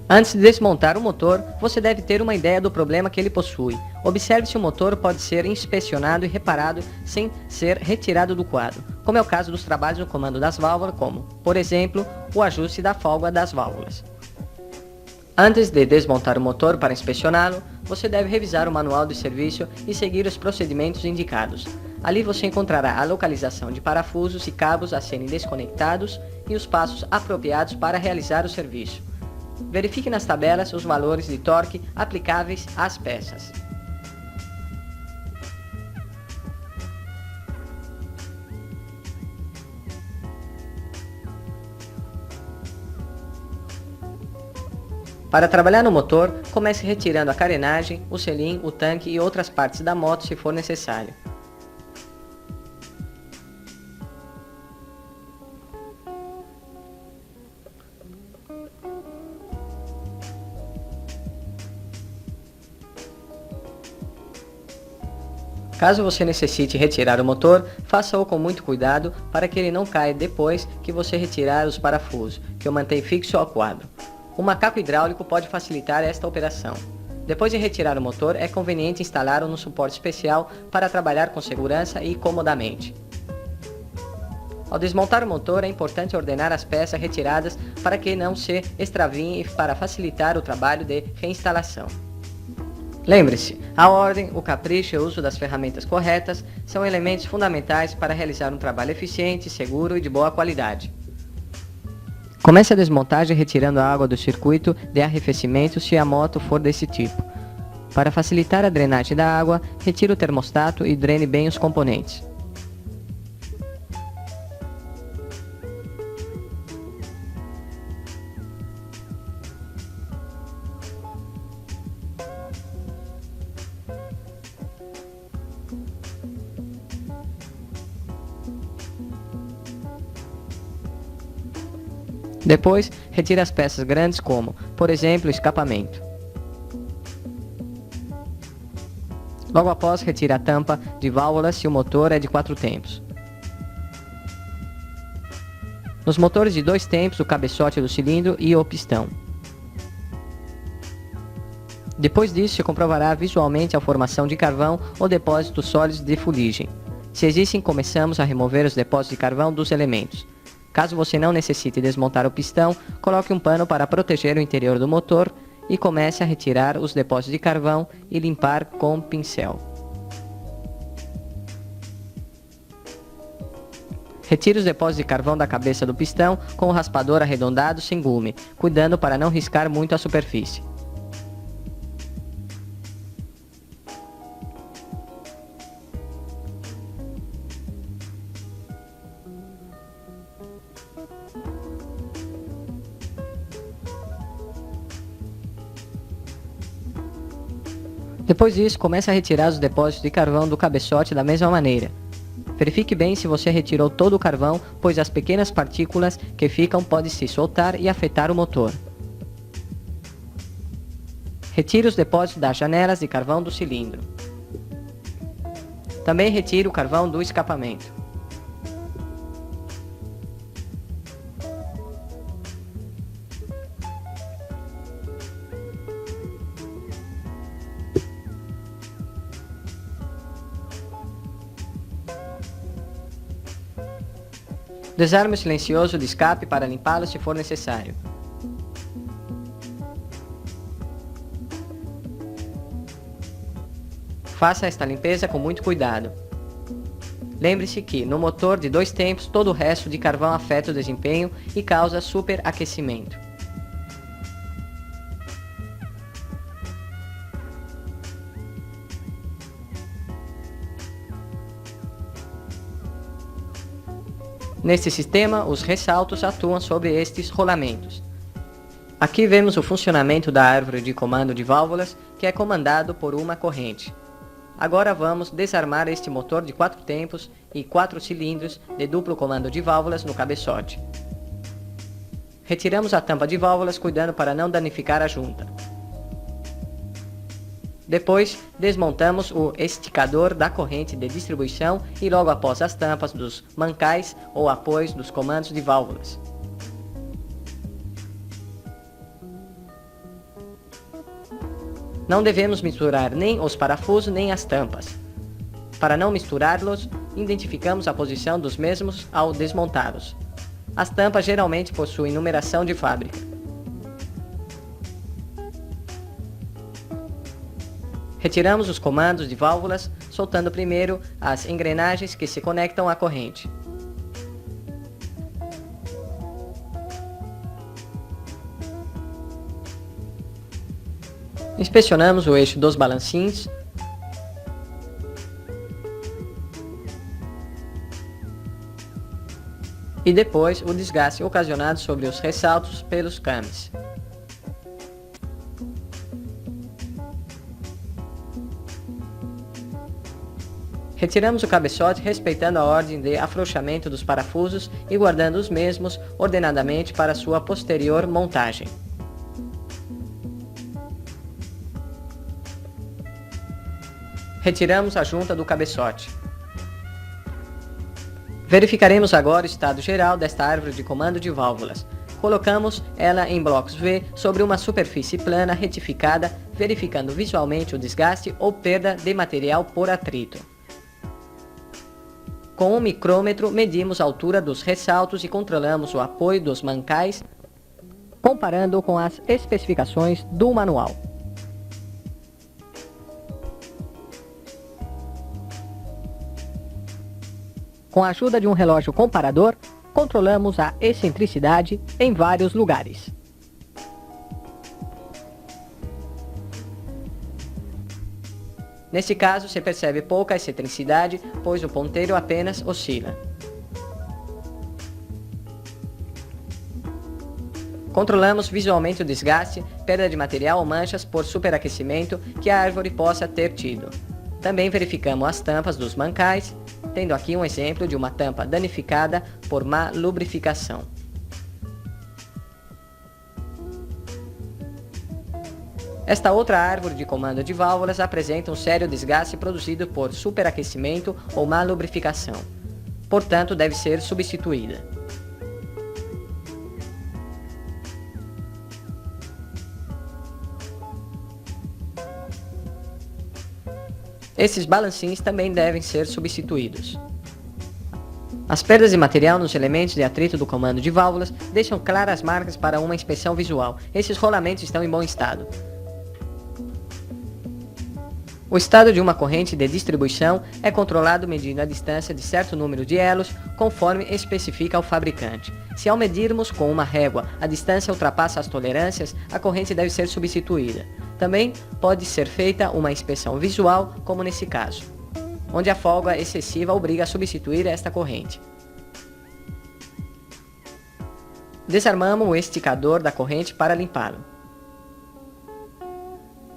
Antes de desmontar o motor, você deve ter uma ideia do problema que ele possui. Observe se o motor pode ser inspecionado e reparado sem ser retirado do quadro, como é o caso dos trabalhos no comando das válvulas, como, por exemplo, o ajuste da folga das válvulas. Antes de desmontar o motor para inspecioná-lo, você deve revisar o manual de serviço e seguir os procedimentos indicados. Ali você encontrará a localização de parafusos e cabos a serem desconectados e os passos apropriados para realizar o serviço. Verifique nas tabelas os valores de torque aplicáveis às peças. Para trabalhar no motor, comece retirando a carenagem, o selim, o tanque e outras partes da moto se for necessário. Caso você necessite retirar o motor, faça-o com muito cuidado para que ele não caia depois que você retirar os parafusos, que o mantém fixo ao quadro. Um macaco hidráulico pode facilitar esta operação. Depois de retirar o motor, é conveniente instalá-lo num suporte especial para trabalhar com segurança e comodamente. Ao desmontar o motor, é importante ordenar as peças retiradas para que não se extraviem e para facilitar o trabalho de reinstalação. Lembre-se, a ordem, o capricho e o uso das ferramentas corretas são elementos fundamentais para realizar um trabalho eficiente, seguro e de boa qualidade. Comece a desmontagem retirando a água do circuito de arrefecimento se a moto for desse tipo. Para facilitar a drenagem da água, retire o termostato e drene bem os componentes. Depois, retire as peças grandes como, por exemplo, o escapamento. Logo após, retire a tampa de válvula se o motor é de 4 tempos. Nos motores de 2 tempos, o cabeçote do cilindro e o pistão. Depois disso, se comprovará visualmente a formação de carvão ou depósitos sólidos de fuligem. Se existem, começamos a remover os depósitos de carvão dos elementos. Caso você não necessite desmontar o pistão, coloque um pano para proteger o interior do motor e comece a retirar os depósitos de carvão e limpar com pincel. Retire os depósitos de carvão da cabeça do pistão com o raspador arredondado sem gume, cuidando para não riscar muito a superfície. Depois disso, comece a retirar os depósitos de carvão do cabeçote da mesma maneira. Verifique bem se você retirou todo o carvão, pois as pequenas partículas que ficam podem se soltar e afetar o motor. Retire os depósitos das janelas de carvão do cilindro. Também retire o carvão do escapamento. Desarme o silencioso de escape para limpá-lo se for necessário. Faça esta limpeza com muito cuidado. Lembre-se que, no motor de 2 tempos, todo o resto de carvão afeta o desempenho e causa superaquecimento. Neste sistema, os ressaltos atuam sobre estes rolamentos. Aqui vemos o funcionamento da árvore de comando de válvulas, que é comandado por uma corrente. Agora vamos desarmar este motor de 4 tempos e 4 cilindros de duplo comando de válvulas no cabeçote. Retiramos a tampa de válvulas, cuidando para não danificar a junta. Depois, desmontamos o esticador da corrente de distribuição e logo após as tampas dos mancais ou apoios dos comandos de válvulas. Não devemos misturar nem os parafusos nem as tampas. Para não misturá-los, identificamos a posição dos mesmos ao desmontá-los. As tampas geralmente possuem numeração de fábrica. Retiramos os comandos de válvulas, soltando primeiro as engrenagens que se conectam à corrente. Inspecionamos o eixo dos balancins. E depois o desgaste ocasionado sobre os ressaltos pelos cames. Retiramos o cabeçote respeitando a ordem de afrouxamento dos parafusos e guardando os mesmos ordenadamente para sua posterior montagem. Retiramos a junta do cabeçote. Verificaremos agora o estado geral desta árvore de comando de válvulas. Colocamos ela em blocos V sobre uma superfície plana retificada, verificando visualmente o desgaste ou perda de material por atrito. Com um micrômetro, medimos a altura dos ressaltos e controlamos o apoio dos mancais, comparando com as especificações do manual. Com a ajuda de um relógio comparador, controlamos a excentricidade em vários lugares. Neste caso, se percebe pouca excentricidade, pois o ponteiro apenas oscila. Controlamos visualmente o desgaste, perda de material ou manchas por superaquecimento que a árvore possa ter tido. Também verificamos as tampas dos mancais, tendo aqui um exemplo de uma tampa danificada por má lubrificação. Esta outra árvore de comando de válvulas apresenta um sério desgaste produzido por superaquecimento ou má lubrificação. Portanto, deve ser substituída. Esses balancins também devem ser substituídos. As perdas de material nos elementos de atrito do comando de válvulas deixam claras marcas para uma inspeção visual. Esses rolamentos estão em bom estado. O estado de uma corrente de distribuição é controlado medindo a distância de certo número de elos, conforme especifica o fabricante. Se ao medirmos com uma régua a distância ultrapassa as tolerâncias, a corrente deve ser substituída. Também pode ser feita uma inspeção visual, como nesse caso, onde a folga excessiva obriga a substituir esta corrente. Desarmamos o esticador da corrente para limpá-lo.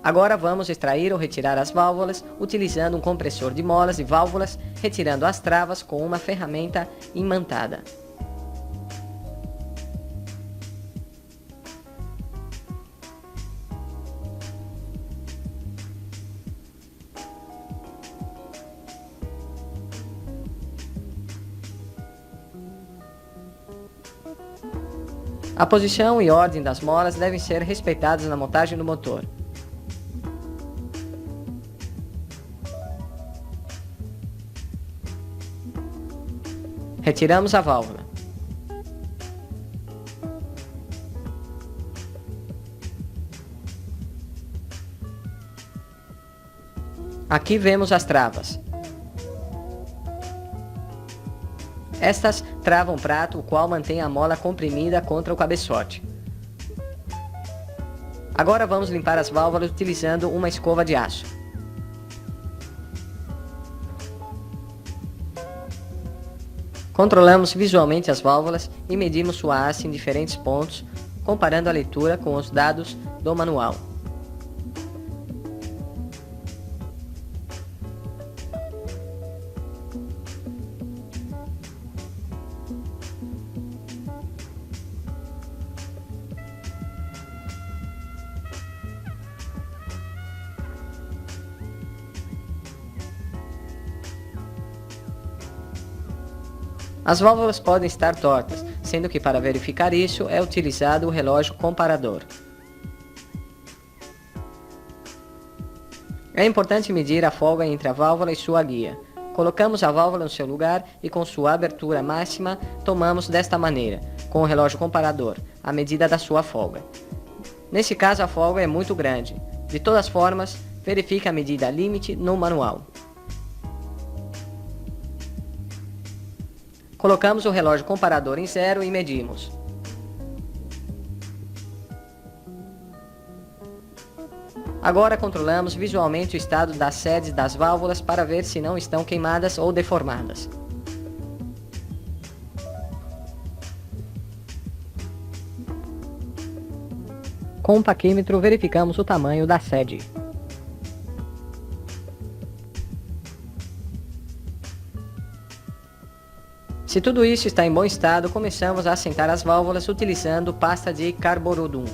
Agora vamos extrair ou retirar as válvulas utilizando um compressor de molas e válvulas, retirando as travas com uma ferramenta imantada. A posição e ordem das molas devem ser respeitadas na montagem do motor. Retiramos a válvula. Aqui vemos as travas. Estas travam o prato, o qual mantém a mola comprimida contra o cabeçote. Agora vamos limpar as válvulas utilizando uma escova de aço. Controlamos visualmente as válvulas e medimos sua haste em diferentes pontos, comparando a leitura com os dados do manual. As válvulas podem estar tortas, sendo que para verificar isso é utilizado o relógio comparador. É importante medir a folga entre a válvula e sua guia. Colocamos a válvula no seu lugar e com sua abertura máxima, tomamos desta maneira, com o relógio comparador, a medida da sua folga. Nesse caso a folga é muito grande. De todas formas, verifique a medida limite no manual. Colocamos o relógio comparador em 0 e medimos. Agora controlamos visualmente o estado das sedes das válvulas para ver se não estão queimadas ou deformadas. Com um paquímetro verificamos o tamanho da sede. Se tudo isso está em bom estado, começamos a assentar as válvulas utilizando pasta de carborundum.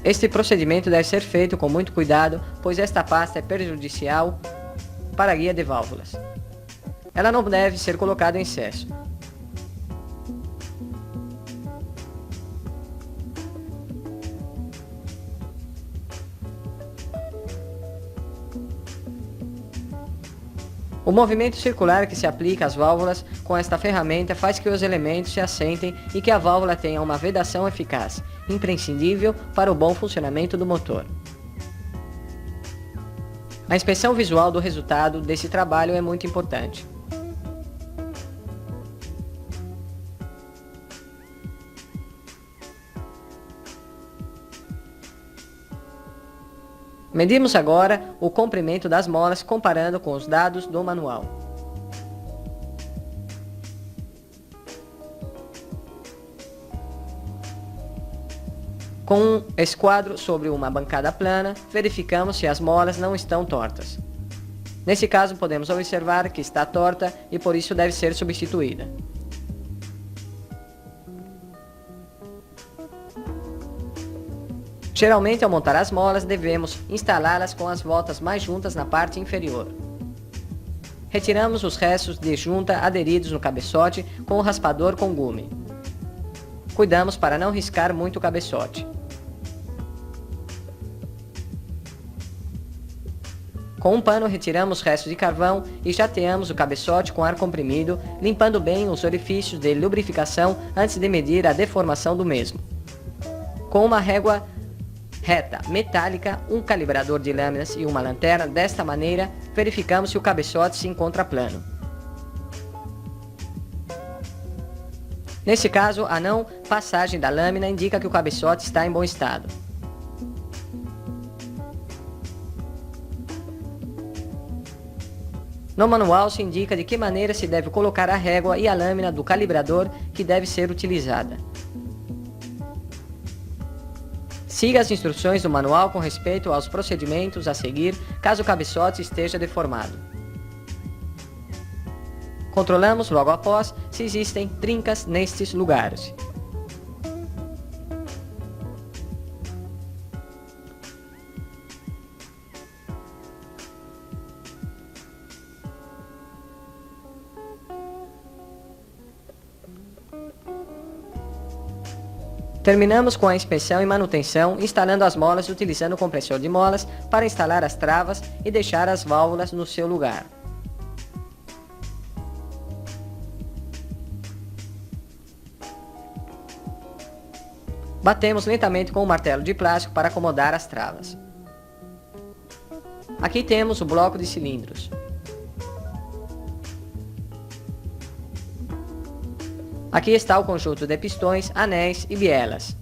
Este procedimento deve ser feito com muito cuidado, pois esta pasta é prejudicial para a guia de válvulas. Ela não deve ser colocada em excesso. O movimento circular que se aplica às válvulas com esta ferramenta faz que os elementos se assentem e que a válvula tenha uma vedação eficaz, imprescindível para o bom funcionamento do motor. A inspeção visual do resultado desse trabalho é muito importante. Medimos agora o comprimento das molas comparando com os dados do manual. Com um esquadro sobre uma bancada plana, verificamos se as molas não estão tortas. Nesse caso, podemos observar que está torta e por isso deve ser substituída. Geralmente, ao montar as molas, devemos instalá-las com as voltas mais juntas na parte inferior. Retiramos os restos de junta aderidos no cabeçote com o raspador com gume. Cuidamos para não riscar muito o cabeçote. Com um pano retiramos os restos de carvão e jateamos o cabeçote com ar comprimido, limpando bem os orifícios de lubrificação antes de medir a deformação do mesmo. Com uma régua reta metálica, um calibrador de lâminas e uma lanterna, desta maneira verificamos se o cabeçote se encontra plano. Nesse caso, a não passagem da lâmina indica que o cabeçote está em bom estado. No manual se indica de que maneira se deve colocar a régua e a lâmina do calibrador que deve ser utilizada. Siga as instruções do manual com respeito aos procedimentos a seguir caso o cabeçote esteja deformado. Controlamos logo após se existem trincas nestes lugares. Terminamos com a inspeção e manutenção, instalando as molas utilizando o compressor de molas para instalar as travas e deixar as válvulas no seu lugar. Batemos lentamente com o martelo de plástico para acomodar as travas. Aqui temos o bloco de cilindros. Aqui está o conjunto de pistões, anéis e bielas.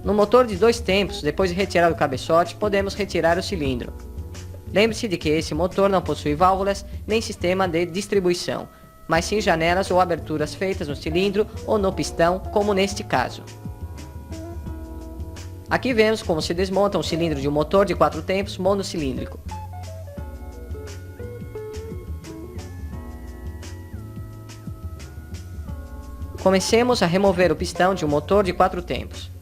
No motor de 2 tempos, depois de retirar o cabeçote, podemos retirar o cilindro. Lembre-se de que esse motor não possui válvulas nem sistema de distribuição, mas sim janelas ou aberturas feitas no cilindro ou no pistão, como neste caso. Aqui vemos como se desmonta um cilindro de um motor de 4 tempos monocilíndrico. Comecemos a remover o pistão de um motor de 4 tempos.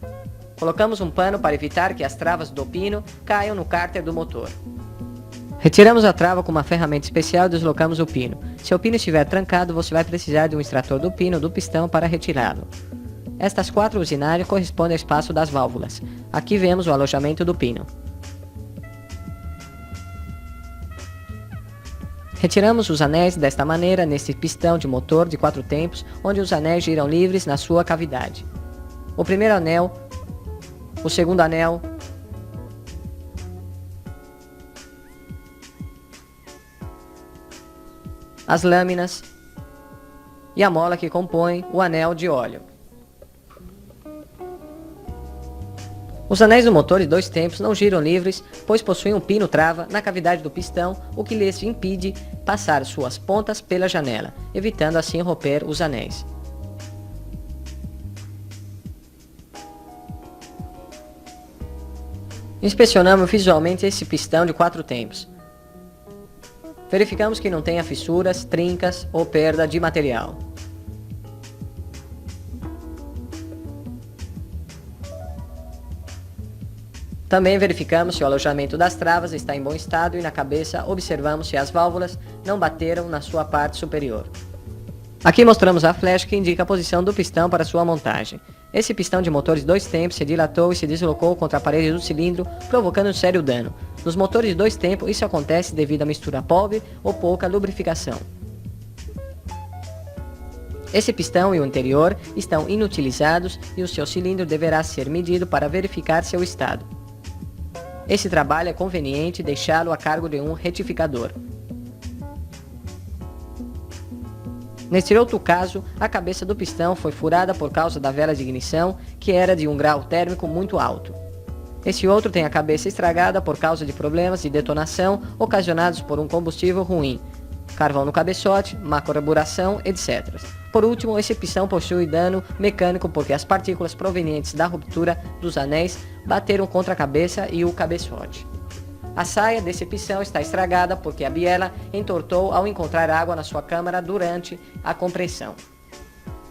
Colocamos um pano para evitar que as travas do pino caiam no cárter do motor. Retiramos a trava com uma ferramenta especial e deslocamos o pino. Se o pino estiver trancado, você vai precisar de um extrator do pino do pistão para retirá-lo. Estas 4 usinárias correspondem ao espaço das válvulas. Aqui vemos o alojamento do pino. Retiramos os anéis desta maneira neste pistão de motor de 4 tempos, onde os anéis giram livres na sua cavidade. O primeiro anel, o segundo anel, as lâminas e a mola que compõe o anel de óleo. Os anéis do motor de 2 tempos não giram livres, pois possuem um pino trava na cavidade do pistão, o que lhes impede passar suas pontas pela janela, evitando assim romper os anéis. Inspecionamos visualmente esse pistão de 4 tempos. Verificamos que não tenha fissuras, trincas ou perda de material. Também verificamos se o alojamento das travas está em bom estado e na cabeça observamos se as válvulas não bateram na sua parte superior. Aqui mostramos a flecha que indica a posição do pistão para sua montagem. Esse pistão de motor de 2 tempos se dilatou e se deslocou contra a parede do cilindro, provocando um sério dano. Nos motores de 2 tempos, isso acontece devido à mistura pobre ou pouca lubrificação. Esse pistão e o interior estão inutilizados e o seu cilindro deverá ser medido para verificar seu estado. Esse trabalho é conveniente deixá-lo a cargo de um retificador. Neste outro caso, a cabeça do pistão foi furada por causa da vela de ignição, que era de um grau térmico muito alto. Esse outro tem a cabeça estragada por causa de problemas de detonação ocasionados por um combustível ruim, carvão no cabeçote, má carburação, etc. Por último, esse pistão possui dano mecânico porque as partículas provenientes da ruptura dos anéis bateram contra a cabeça e o cabeçote. A saia desse pistão está estragada porque a biela entortou ao encontrar água na sua câmara durante a compressão.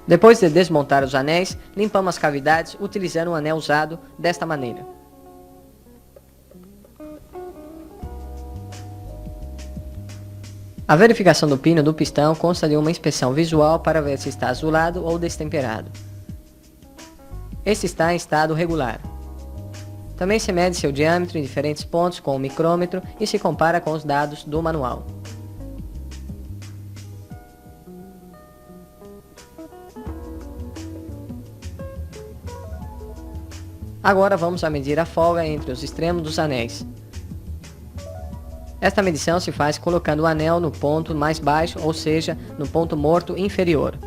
Depois de desmontar os anéis, limpamos as cavidades utilizando um anel usado desta maneira. A verificação do pino do pistão consta de uma inspeção visual para ver se está azulado ou destemperado. Este está em estado regular. Também se mede seu diâmetro em diferentes pontos com o micrômetro e se compara com os dados do manual. Agora vamos a medir a folga entre os extremos dos anéis. Esta medição se faz colocando o anel no ponto mais baixo, ou seja, no ponto morto inferior.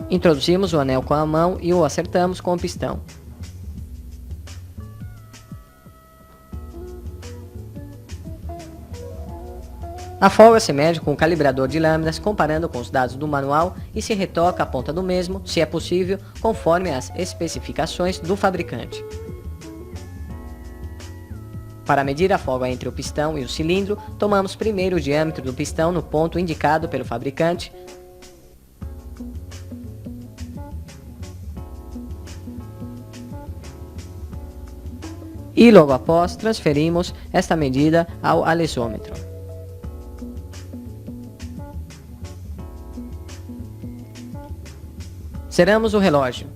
Introduzimos o anel com a mão e o acertamos com o pistão. A folga se mede com o calibrador de lâminas, comparando com os dados do manual e se retoca a ponta do mesmo, se é possível, conforme as especificações do fabricante. Para medir a folga entre o pistão e o cilindro, tomamos primeiro o diâmetro do pistão no ponto indicado pelo fabricante. E logo após, transferimos esta medida ao alesômetro. Zeramos o relógio.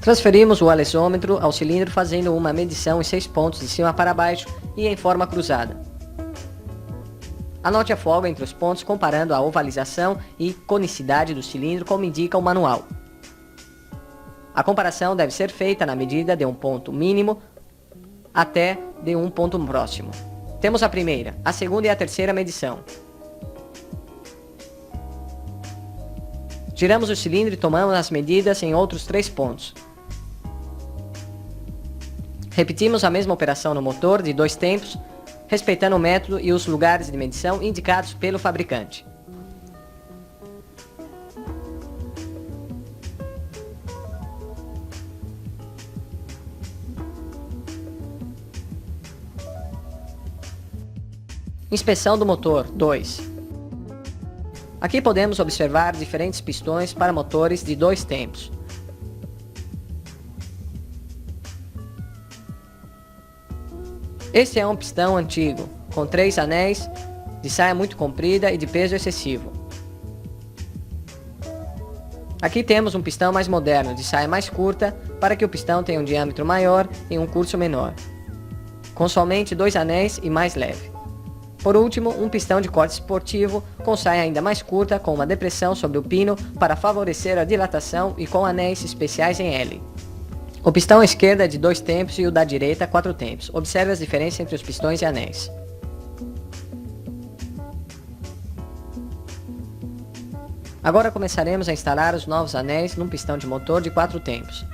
Transferimos o alesômetro ao cilindro fazendo uma medição em 6 pontos de cima para baixo e em forma cruzada. Anote a folga entre os pontos comparando a ovalização e conicidade do cilindro como indica o manual. A comparação deve ser feita na medida de um ponto mínimo até de um ponto próximo. Temos a primeira, a segunda e a terceira medição. Giramos o cilindro e tomamos as medidas em outros 3 pontos. Repetimos a mesma operação no motor de 2 tempos, respeitando o método e os lugares de medição indicados pelo fabricante. Inspeção do motor 2. Aqui podemos observar diferentes pistões para motores de 2 tempos. Este é um pistão antigo, com 3 anéis, de saia muito comprida e de peso excessivo. Aqui temos um pistão mais moderno, de saia mais curta, para que o pistão tenha um diâmetro maior e um curso menor, com somente 2 anéis e mais leve. Por último, um pistão de corte esportivo, com saia ainda mais curta, com uma depressão sobre o pino para favorecer a dilatação e com anéis especiais em L. O pistão à esquerda é de 2 tempos e o da direita 4 tempos. Observe as diferenças entre os pistões e anéis. Agora começaremos a instalar os novos anéis num pistão de motor de 4 tempos.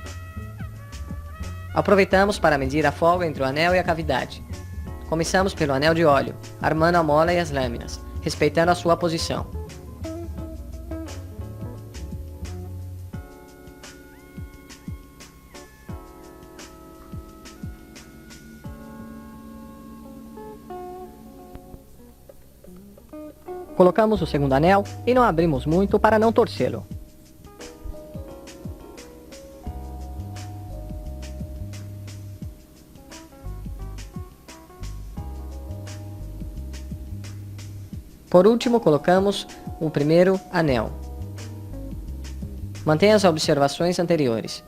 Aproveitamos para medir a folga entre o anel e a cavidade. Começamos pelo anel de óleo, armando a mola e as lâminas, respeitando a sua posição. Colocamos o segundo anel e não abrimos muito para não torcê-lo. Por último, colocamos o primeiro anel. Mantenha as observações anteriores.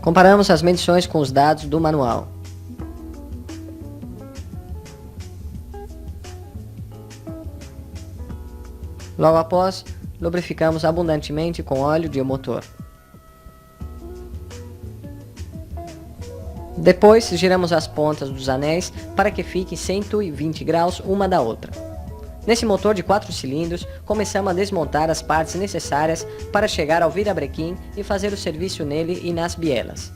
Comparamos as medições com os dados do manual. Logo após, lubrificamos abundantemente com óleo de motor. Depois, giramos as pontas dos anéis para que fiquem 120 graus uma da outra. Nesse motor de 4 cilindros, começamos a desmontar as partes necessárias para chegar ao virabrequim e fazer o serviço nele e nas bielas.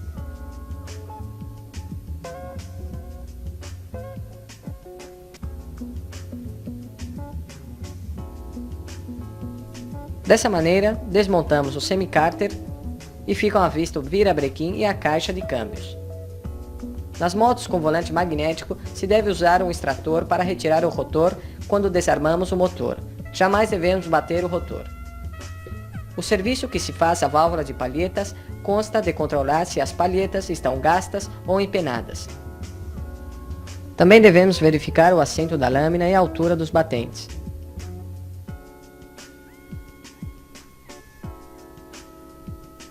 Dessa maneira, desmontamos o semicárter e ficam à vista o virabrequim e a caixa de câmbios. Nas motos com volante magnético, se deve usar um extrator para retirar o rotor quando desarmamos o motor. Jamais devemos bater o rotor. O serviço que se faz à válvula de palhetas consta de controlar se as palhetas estão gastas ou empenadas. Também devemos verificar o assento da lâmina e a altura dos batentes.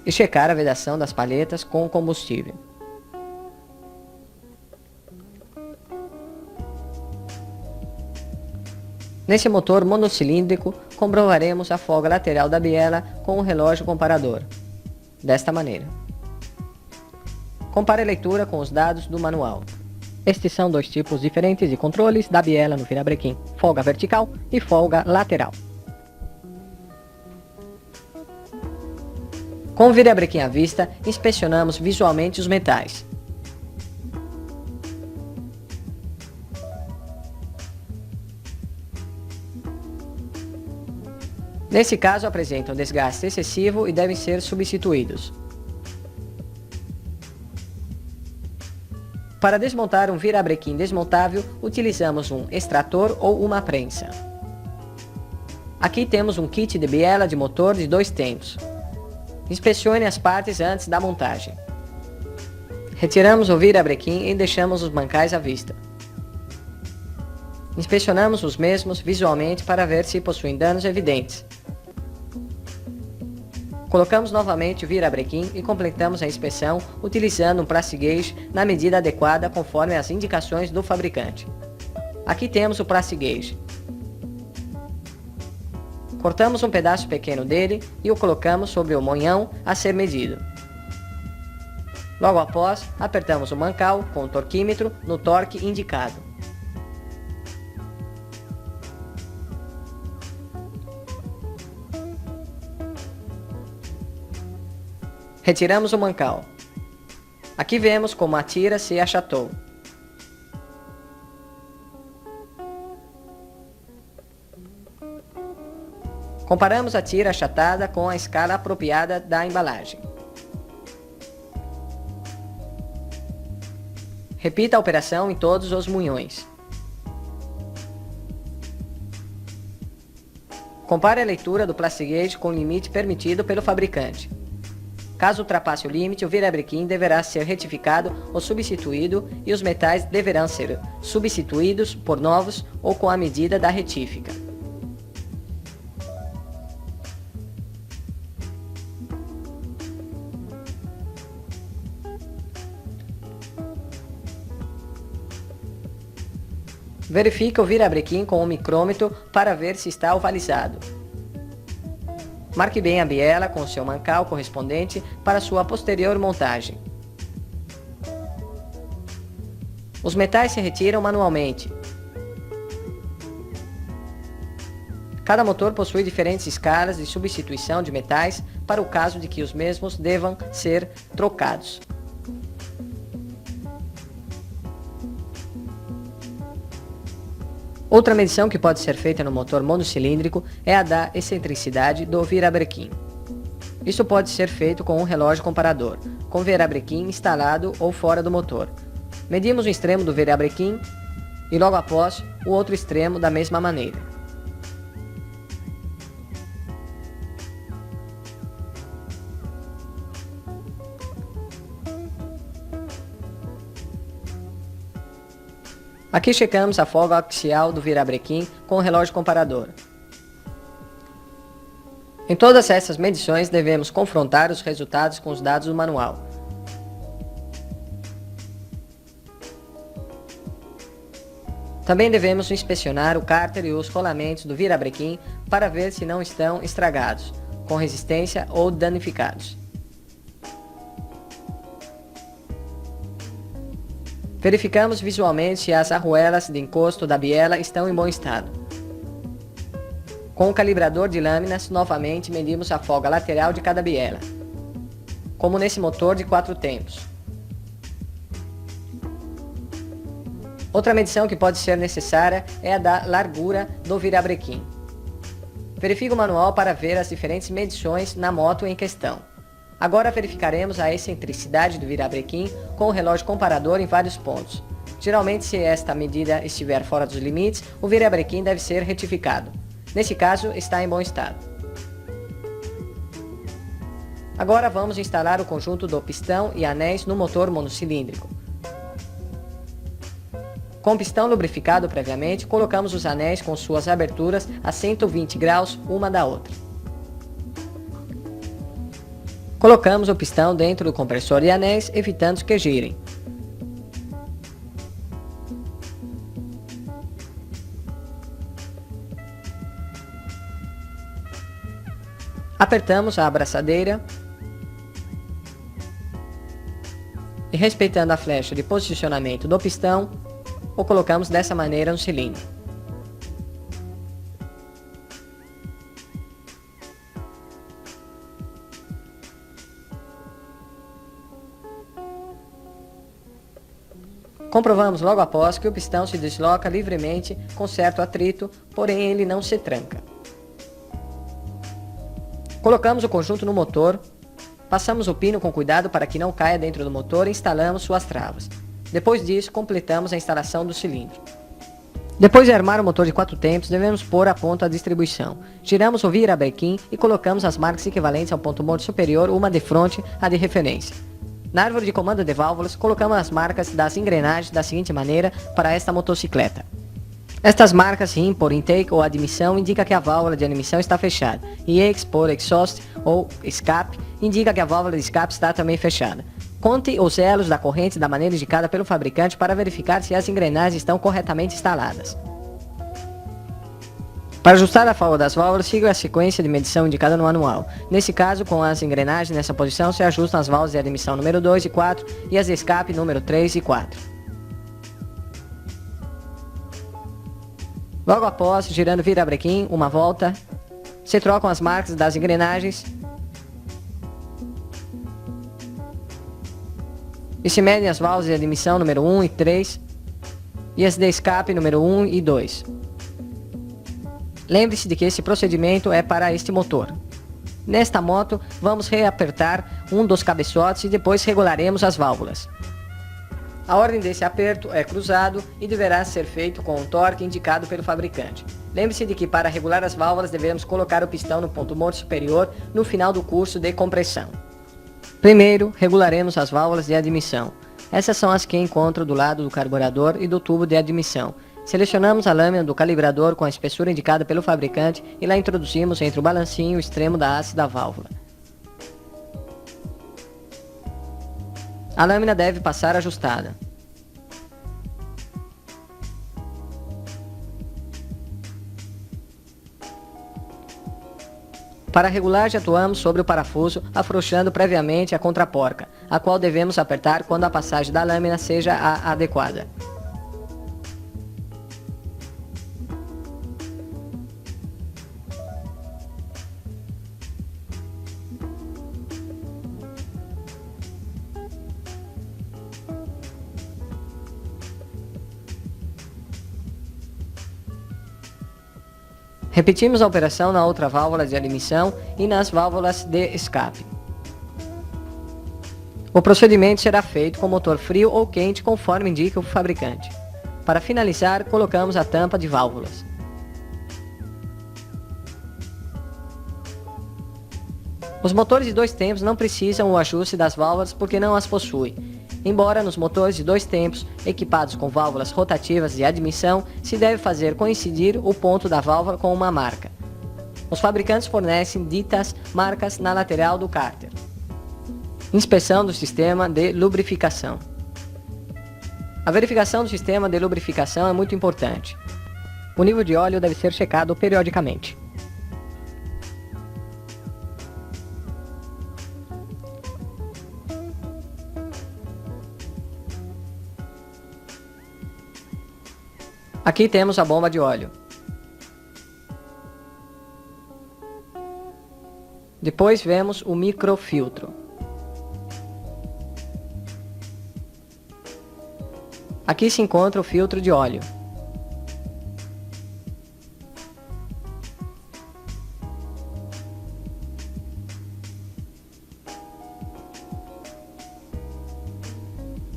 E checar a vedação das palhetas com o combustível. Nesse motor monocilíndrico, comprovaremos a folga lateral da biela com o relógio comparador. Desta maneira. Compare a leitura com os dados do manual. Estes são 2 tipos diferentes de controles da biela no virabrequim: folga vertical e folga lateral. Com o virabrequim à vista, inspecionamos visualmente os metais. Nesse caso, apresentam desgaste excessivo e devem ser substituídos. Para desmontar um virabrequim desmontável, utilizamos um extrator ou uma prensa. Aqui temos um kit de biela de motor de 2 tempos. Inspecione as partes antes da montagem. Retiramos o virabrequim e deixamos os mancais à vista. Inspecionamos os mesmos visualmente para ver se possuem danos evidentes. Colocamos novamente o virabrequim e completamos a inspeção utilizando um plastic gauge na medida adequada conforme as indicações do fabricante. Aqui temos o plastic gauge. Cortamos um pedaço pequeno dele e o colocamos sobre o monhão a ser medido. Logo após, apertamos o mancal com o torquímetro no torque indicado. Retiramos o mancal. Aqui vemos como a tira se achatou. Comparamos a tira achatada com a escala apropriada da embalagem. Repita a operação em todos os munhões. Compare a leitura do Plastic Gauge com o limite permitido pelo fabricante. Caso ultrapasse o limite, o virabrequim deverá ser retificado ou substituído e os metais deverão ser substituídos por novos ou com a medida da retífica. Verifique o virabrequim com um micrômetro para ver se está ovalizado. Marque bem a biela com seu mancal correspondente para sua posterior montagem. Os metais se retiram manualmente. Cada motor possui diferentes escalas de substituição de metais para o caso de que os mesmos devam ser trocados. Outra medição que pode ser feita no motor monocilíndrico é a da excentricidade do virabrequim. Isso pode ser feito com um relógio comparador, com virabrequim instalado ou fora do motor. Medimos o extremo do virabrequim e logo após o outro extremo da mesma maneira. Aqui checamos a folga axial do virabrequim com o relógio comparador. Em todas essas medições devemos confrontar os resultados com os dados do manual. Também devemos inspecionar o cárter e os rolamentos do virabrequim para ver se não estão estragados, com resistência ou danificados. Verificamos visualmente se as arruelas de encosto da biela estão em bom estado. Com o calibrador de lâminas, novamente medimos a folga lateral de cada biela, como nesse motor de 4 tempos. Outra medição que pode ser necessária é a da largura do virabrequim. Verifique o manual para ver as diferentes medições na moto em questão. Agora verificaremos a excentricidade do virabrequim com o relógio comparador em vários pontos. Geralmente, se esta medida estiver fora dos limites, o virabrequim deve ser retificado. Nesse caso, está em bom estado. Agora vamos instalar o conjunto do pistão e anéis no motor monocilíndrico. Com o pistão lubrificado previamente, colocamos os anéis com suas aberturas a 120 graus uma da outra. Colocamos o pistão dentro do compressor de anéis, evitando que girem. Apertamos a abraçadeira e, respeitando a flecha de posicionamento do pistão, o colocamos dessa maneira no cilindro. Comprovamos logo após que o pistão se desloca livremente com certo atrito, porém ele não se tranca. Colocamos o conjunto no motor, passamos o pino com cuidado para que não caia dentro do motor e instalamos suas travas. Depois disso, completamos a instalação do cilindro. Depois de armar o motor de 4 tempos, devemos pôr a ponto a distribuição. Giramos o virabrequim e colocamos as marcas equivalentes ao ponto morto superior, uma de fronte, a de referência. Na árvore de comando de válvulas, colocamos as marcas das engrenagens da seguinte maneira para esta motocicleta. Estas marcas RIM por intake ou admissão indica que a válvula de admissão está fechada, e EX por exhaust ou escape indica que a válvula de escape está também fechada. Conte os elos da corrente da maneira indicada pelo fabricante para verificar se as engrenagens estão corretamente instaladas. Para ajustar a folga das válvulas, siga a sequência de medição indicada no manual. Nesse caso, com as engrenagens nessa posição, se ajustam as válvulas de admissão número 2 e 4 e as de escape número 3 e 4. Logo após, girando o virabrequim uma volta, se trocam as marcas das engrenagens e se medem as válvulas de admissão número 1 e 3 e as de escape número 1 e 2. Lembre-se de que esse procedimento é para este motor. Nesta moto, vamos reapertar um dos cabeçotes e depois regularemos as válvulas. A ordem desse aperto é cruzado e deverá ser feito com o torque indicado pelo fabricante. Lembre-se de que para regular as válvulas devemos colocar o pistão no ponto morto superior no final do curso de compressão. Primeiro, regularemos as válvulas de admissão. Essas são as que encontro do lado do carburador e do tubo de admissão. Selecionamos a lâmina do calibrador com a espessura indicada pelo fabricante e lá introduzimos entre o balancinho e o extremo da haste da válvula. A lâmina deve passar ajustada. Para regular, já atuamos sobre o parafuso, afrouxando previamente a contraporca, a qual devemos apertar quando a passagem da lâmina seja a adequada. Repetimos a operação na outra válvula de admissão e nas válvulas de escape. O procedimento será feito com motor frio ou quente conforme indica o fabricante. Para finalizar, colocamos a tampa de válvulas. Os motores de 2 tempos não precisam o ajuste das válvulas porque não as possuem. Embora nos motores de 2 tempos, equipados com válvulas rotativas de admissão, se deve fazer coincidir o ponto da válvula com uma marca. Os fabricantes fornecem ditas marcas na lateral do cárter. Inspeção do sistema de lubrificação. A verificação do sistema de lubrificação é muito importante. O nível de óleo deve ser checado periodicamente. Aqui temos a bomba de óleo. Depois vemos o microfiltro. Aqui se encontra o filtro de óleo.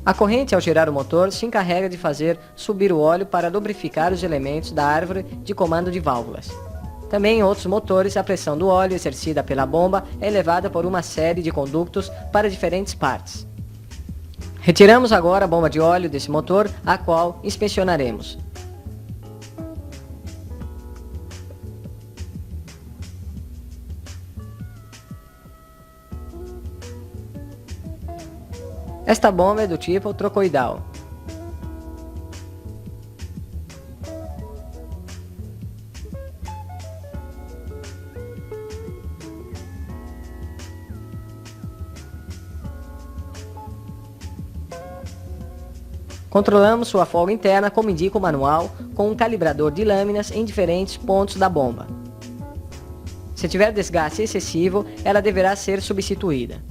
A corrente, ao girar o motor, se encarrega de fazer subir o óleo para lubrificar os elementos da árvore de comando de válvulas. Também em outros motores, a pressão do óleo exercida pela bomba é elevada por uma série de condutos para diferentes partes. Retiramos agora a bomba de óleo desse motor, a qual inspecionaremos. Esta bomba é do tipo trocoidal. Controlamos sua folga interna como indica o manual, com um calibrador de lâminas em diferentes pontos da bomba. Se tiver desgaste excessivo, ela deverá ser substituída.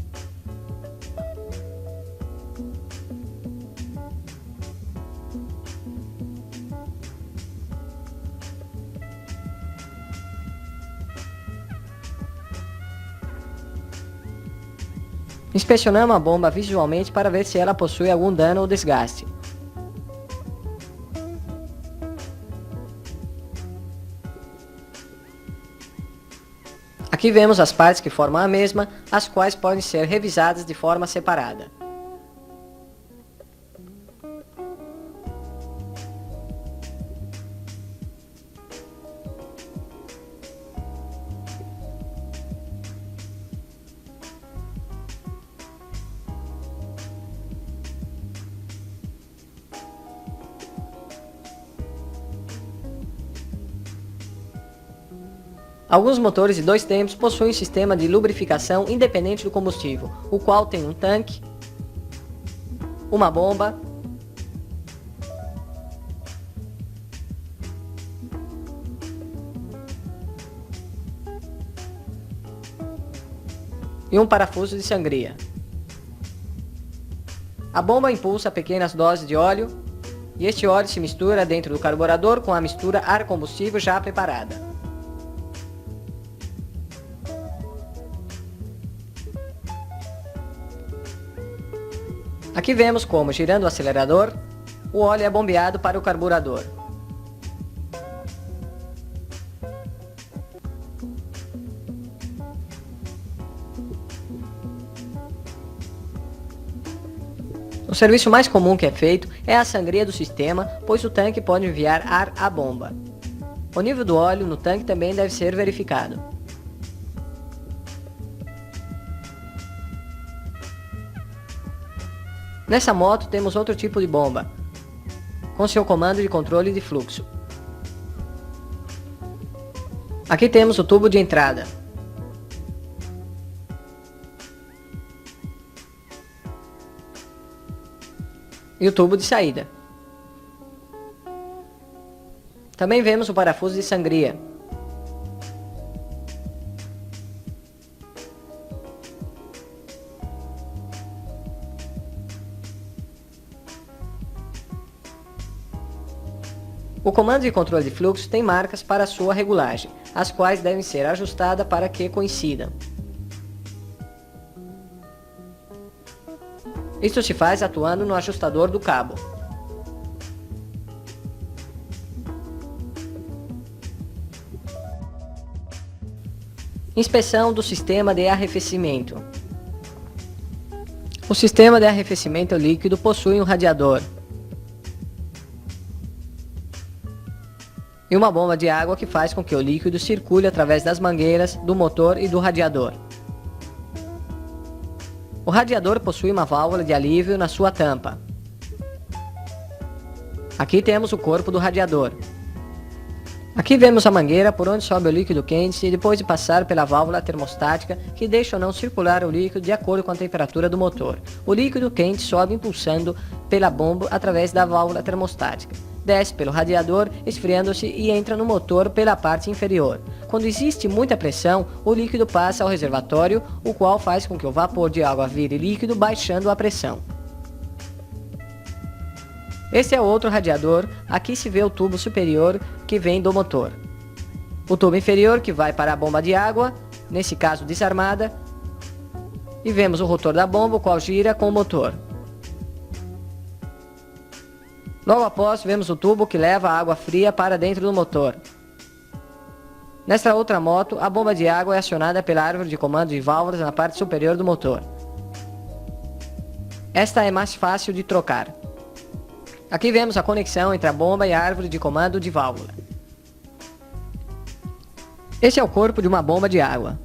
Inspecionamos a bomba visualmente para ver se ela possui algum dano ou desgaste. Aqui vemos as partes que formam a mesma, as quais podem ser revisadas de forma separada. Alguns motores de 2 tempos possuem um sistema de lubrificação independente do combustível, o qual tem um tanque, uma bomba e um parafuso de sangria. A bomba impulsa pequenas doses de óleo e este óleo se mistura dentro do carburador com a mistura ar-combustível já preparada. Aqui vemos como, girando o acelerador, o óleo é bombeado para o carburador. O serviço mais comum que é feito é a sangria do sistema, pois o tanque pode enviar ar à bomba. O nível do óleo no tanque também deve ser verificado. Nessa moto temos outro tipo de bomba, com seu comando de controle de fluxo. Aqui temos o tubo de entrada. E o tubo de saída. Também vemos o parafuso de sangria. O comando de controle de fluxo tem marcas para sua regulagem, as quais devem ser ajustadas para que coincidam. Isto se faz atuando no ajustador do cabo. Inspeção do sistema de arrefecimento. O sistema de arrefecimento líquido possui um radiador e uma bomba de água que faz com que o líquido circule através das mangueiras do motor e do radiador. O radiador possui uma válvula de alívio na sua tampa. Aqui temos o corpo do radiador. Aqui vemos a mangueira por onde sobe o líquido quente e depois de passar pela válvula termostática que deixa ou não circular o líquido de acordo com a temperatura do motor. O líquido quente sobe impulsando pela bomba através da válvula termostática. Desce pelo radiador, esfriando-se e entra no motor pela parte inferior. Quando existe muita pressão, o líquido passa ao reservatório, o qual faz com que o vapor de água vire líquido, baixando a pressão. Este é outro radiador, aqui se vê o tubo superior que vem do motor. O tubo inferior que vai para a bomba de água, nesse caso desarmada, e vemos o rotor da bomba, o qual gira com o motor. Logo após, vemos o tubo que leva a água fria para dentro do motor. Nesta outra moto, a bomba de água é acionada pela árvore de comando de válvulas na parte superior do motor. Esta é mais fácil de trocar. Aqui vemos a conexão entre a bomba e a árvore de comando de válvula. Este é o corpo de uma bomba de água.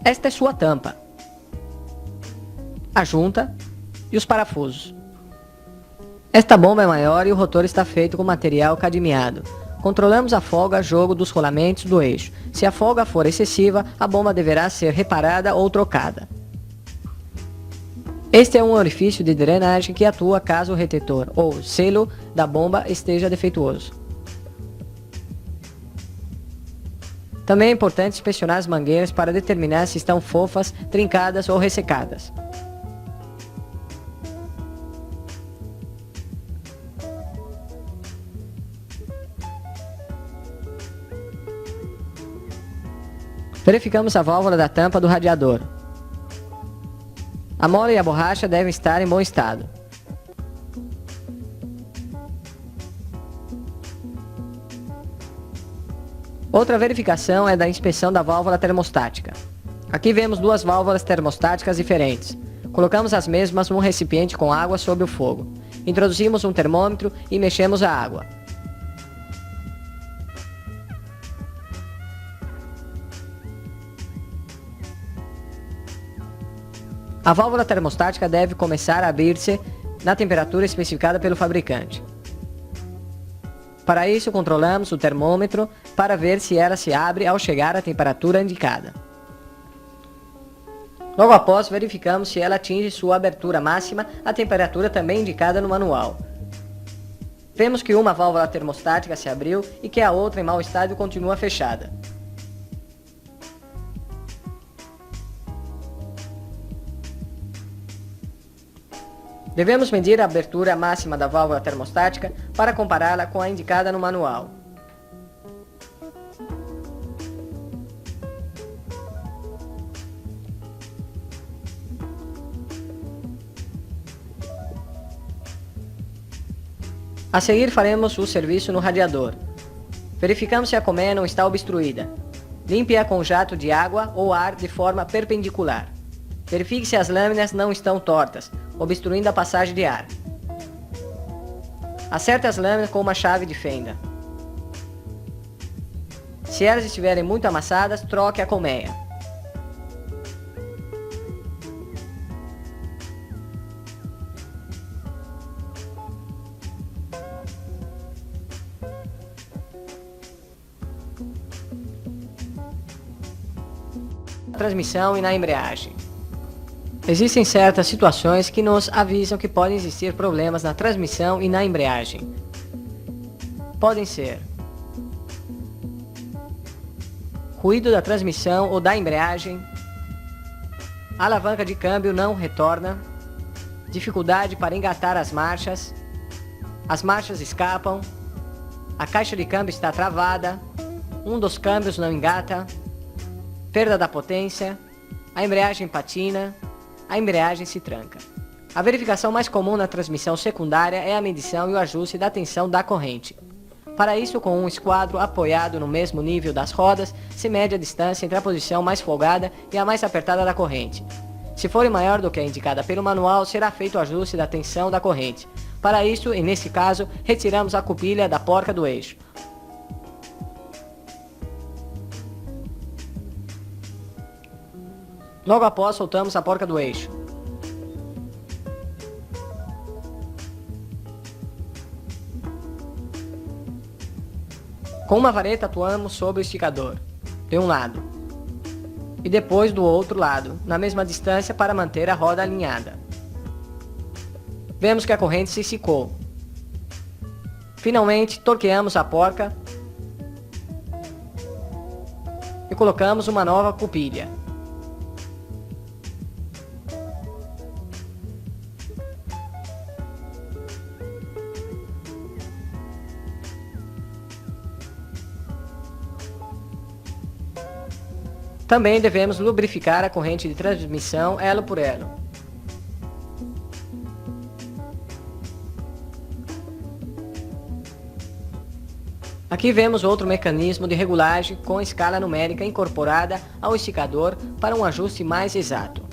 Esta é sua tampa, a junta e os parafusos. Esta bomba é maior e o rotor está feito com material cadmiado. Controlamos a folga-jogo dos rolamentos do eixo. Se a folga for excessiva, a bomba deverá ser reparada ou trocada. Este é um orifício de drenagem que atua caso o retentor ou selo da bomba esteja defeituoso. Também é importante inspecionar as mangueiras para determinar se estão fofas, trincadas ou ressecadas. Verificamos a válvula da tampa do radiador. A mola e a borracha devem estar em bom estado. Outra verificação é da inspeção da válvula termostática. Aqui vemos duas válvulas termostáticas diferentes. Colocamos as mesmas num recipiente com água sob o fogo. Introduzimos um termômetro e mexemos a água. A válvula termostática deve começar a abrir-se na temperatura especificada pelo fabricante. Para isso, controlamos o termômetro para ver se ela se abre ao chegar à temperatura indicada. Logo após, verificamos se ela atinge sua abertura máxima, a temperatura também indicada no manual. Vemos que uma válvula termostática se abriu e que a outra em mau estado continua fechada. Devemos medir a abertura máxima da válvula termostática para compará-la com a indicada no manual. A seguir faremos o serviço no radiador. Verificamos se a colmeia não está obstruída. Limpe-a com jato de água ou ar de forma perpendicular. Verifique se as lâminas não estão tortas, obstruindo a passagem de ar. Acerte as lâminas com uma chave de fenda. Se elas estiverem muito amassadas, troque a colmeia. Na transmissão e na embreagem. Existem certas situações que nos avisam que podem existir problemas na transmissão e na embreagem. Podem ser ruído da transmissão ou da embreagem, a alavanca de câmbio não retorna, dificuldade para engatar as marchas escapam, a caixa de câmbio está travada, um dos câmbios não engata, perda da potência, a embreagem patina, a embreagem se tranca. A verificação mais comum na transmissão secundária é a medição e o ajuste da tensão da corrente. Para isso, com um esquadro apoiado no mesmo nível das rodas, se mede a distância entre a posição mais folgada e a mais apertada da corrente. Se for maior do que a indicada pelo manual, será feito o ajuste da tensão da corrente. Para isso, e nesse caso, retiramos a cupilha da porca do eixo. Logo após, soltamos a porca do eixo. Com uma vareta atuamos sobre o esticador, de um lado, e depois do outro lado, na mesma distância para manter a roda alinhada. Vemos que a corrente se esticou. Finalmente, torqueamos a porca e colocamos uma nova cupilha. Também devemos lubrificar a corrente de transmissão elo por elo. Aqui vemos outro mecanismo de regulagem com escala numérica incorporada ao esticador para um ajuste mais exato.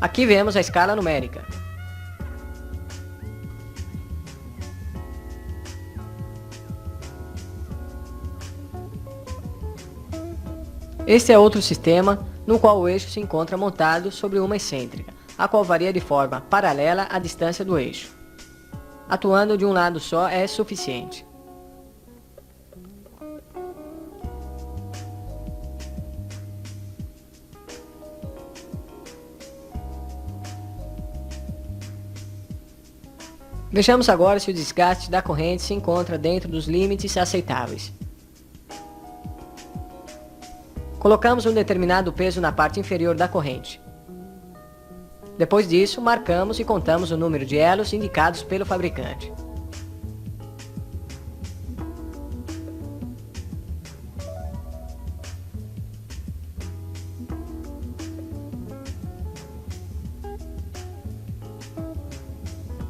Aqui vemos a escala numérica. Este é outro sistema no qual o eixo se encontra montado sobre uma excêntrica, a qual varia de forma paralela à distância do eixo. Atuando de um lado só é suficiente. Vejamos agora se o desgaste da corrente se encontra dentro dos limites aceitáveis. Colocamos um determinado peso na parte inferior da corrente. Depois disso, marcamos e contamos o número de elos indicados pelo fabricante.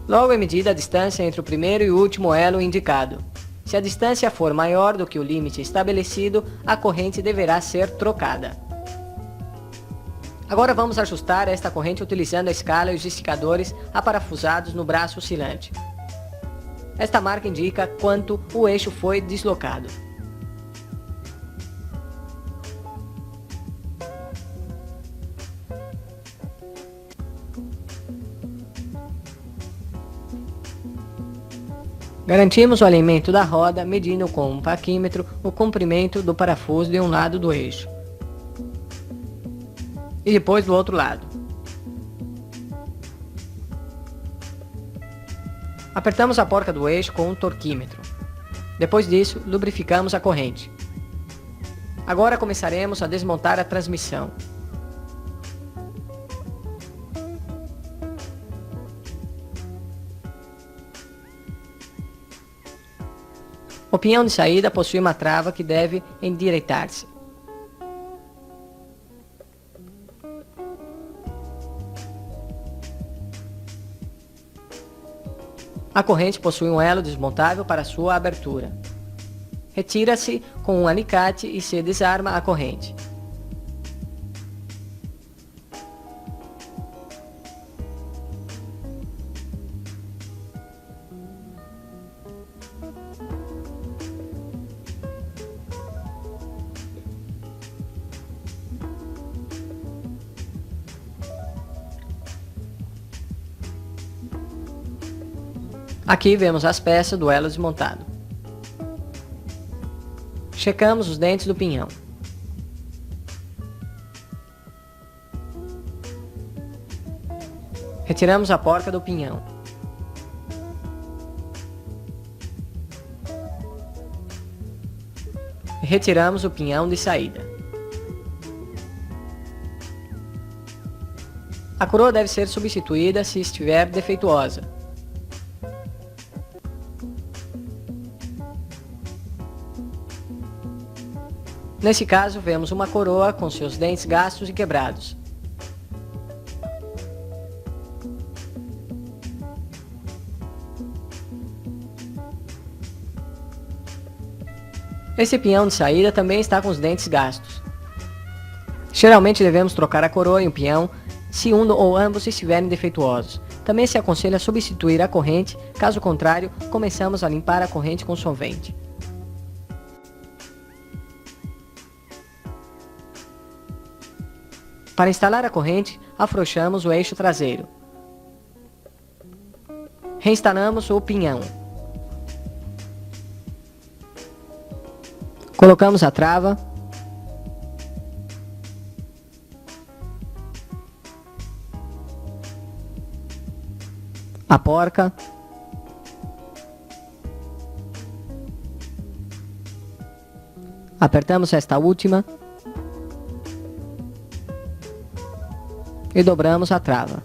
Logo é medida a distância entre o primeiro e o último elo indicado. Se a distância for maior do que o limite estabelecido, a corrente deverá ser trocada. Agora vamos ajustar esta corrente utilizando a escala e os esticadores aparafusados no braço oscilante. Esta marca indica quanto o eixo foi deslocado. Garantimos o alinhamento da roda medindo com um paquímetro o comprimento do parafuso de um lado do eixo e depois do outro lado. Apertamos a porca do eixo com um torquímetro. Depois disso, lubrificamos a corrente. Agora começaremos a desmontar a transmissão. O pinhão de saída possui uma trava que deve endireitar-se. A corrente possui um elo desmontável para sua abertura. Retira-se com um alicate e se desarma a corrente. Aqui vemos as peças do elo desmontado. Checamos os dentes do pinhão. Retiramos a porca do pinhão. E retiramos o pinhão de saída. A coroa deve ser substituída se estiver defeituosa. Nesse caso, vemos uma coroa com seus dentes gastos e quebrados. Esse pinhão de saída também está com os dentes gastos. Geralmente devemos trocar a coroa e o pinhão se um ou ambos estiverem defeituosos. Também se aconselha substituir a corrente, caso contrário, começamos a limpar a corrente com solvente. Para instalar a corrente, afrouxamos o eixo traseiro. Reinstalamos o pinhão. Colocamos a trava. A porca. Apertamos esta última. E dobramos a trava.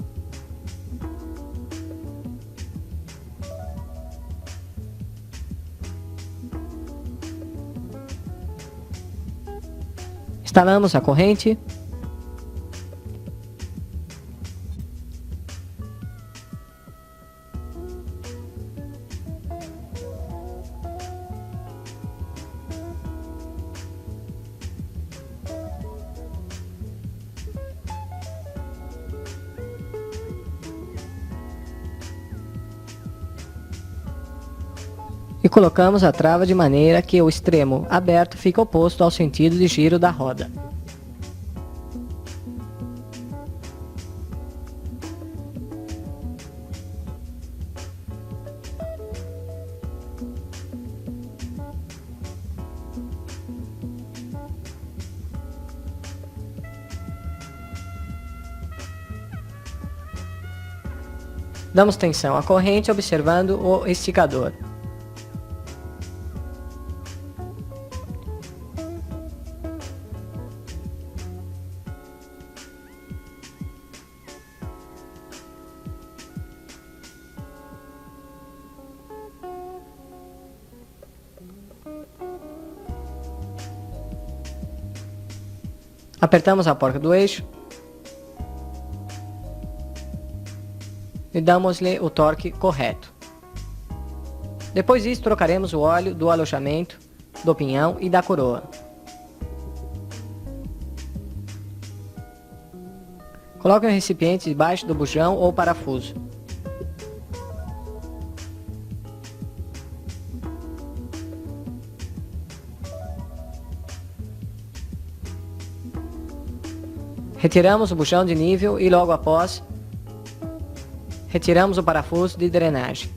Instalamos a corrente. E colocamos a trava de maneira que o extremo aberto fique oposto ao sentido de giro da roda. Damos tensão à corrente observando o esticador. Apertamos a porca do eixo e damos-lhe o torque correto. Depois disso, trocaremos o óleo do alojamento, do pinhão e da coroa. Coloque o recipiente debaixo do bujão ou parafuso. Retiramos o bujão de nível e logo após, retiramos o parafuso de drenagem.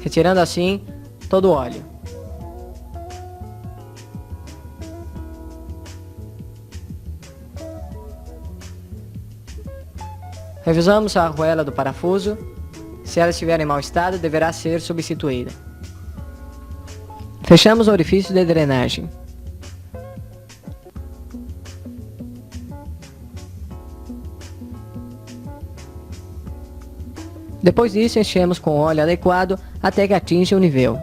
Retirando assim todo o óleo. Revisamos a arruela do parafuso. Se ela estiver em mau estado, deverá ser substituída. Fechamos o orifício de drenagem. Depois disso, enchemos com óleo adequado até que atinja o nível.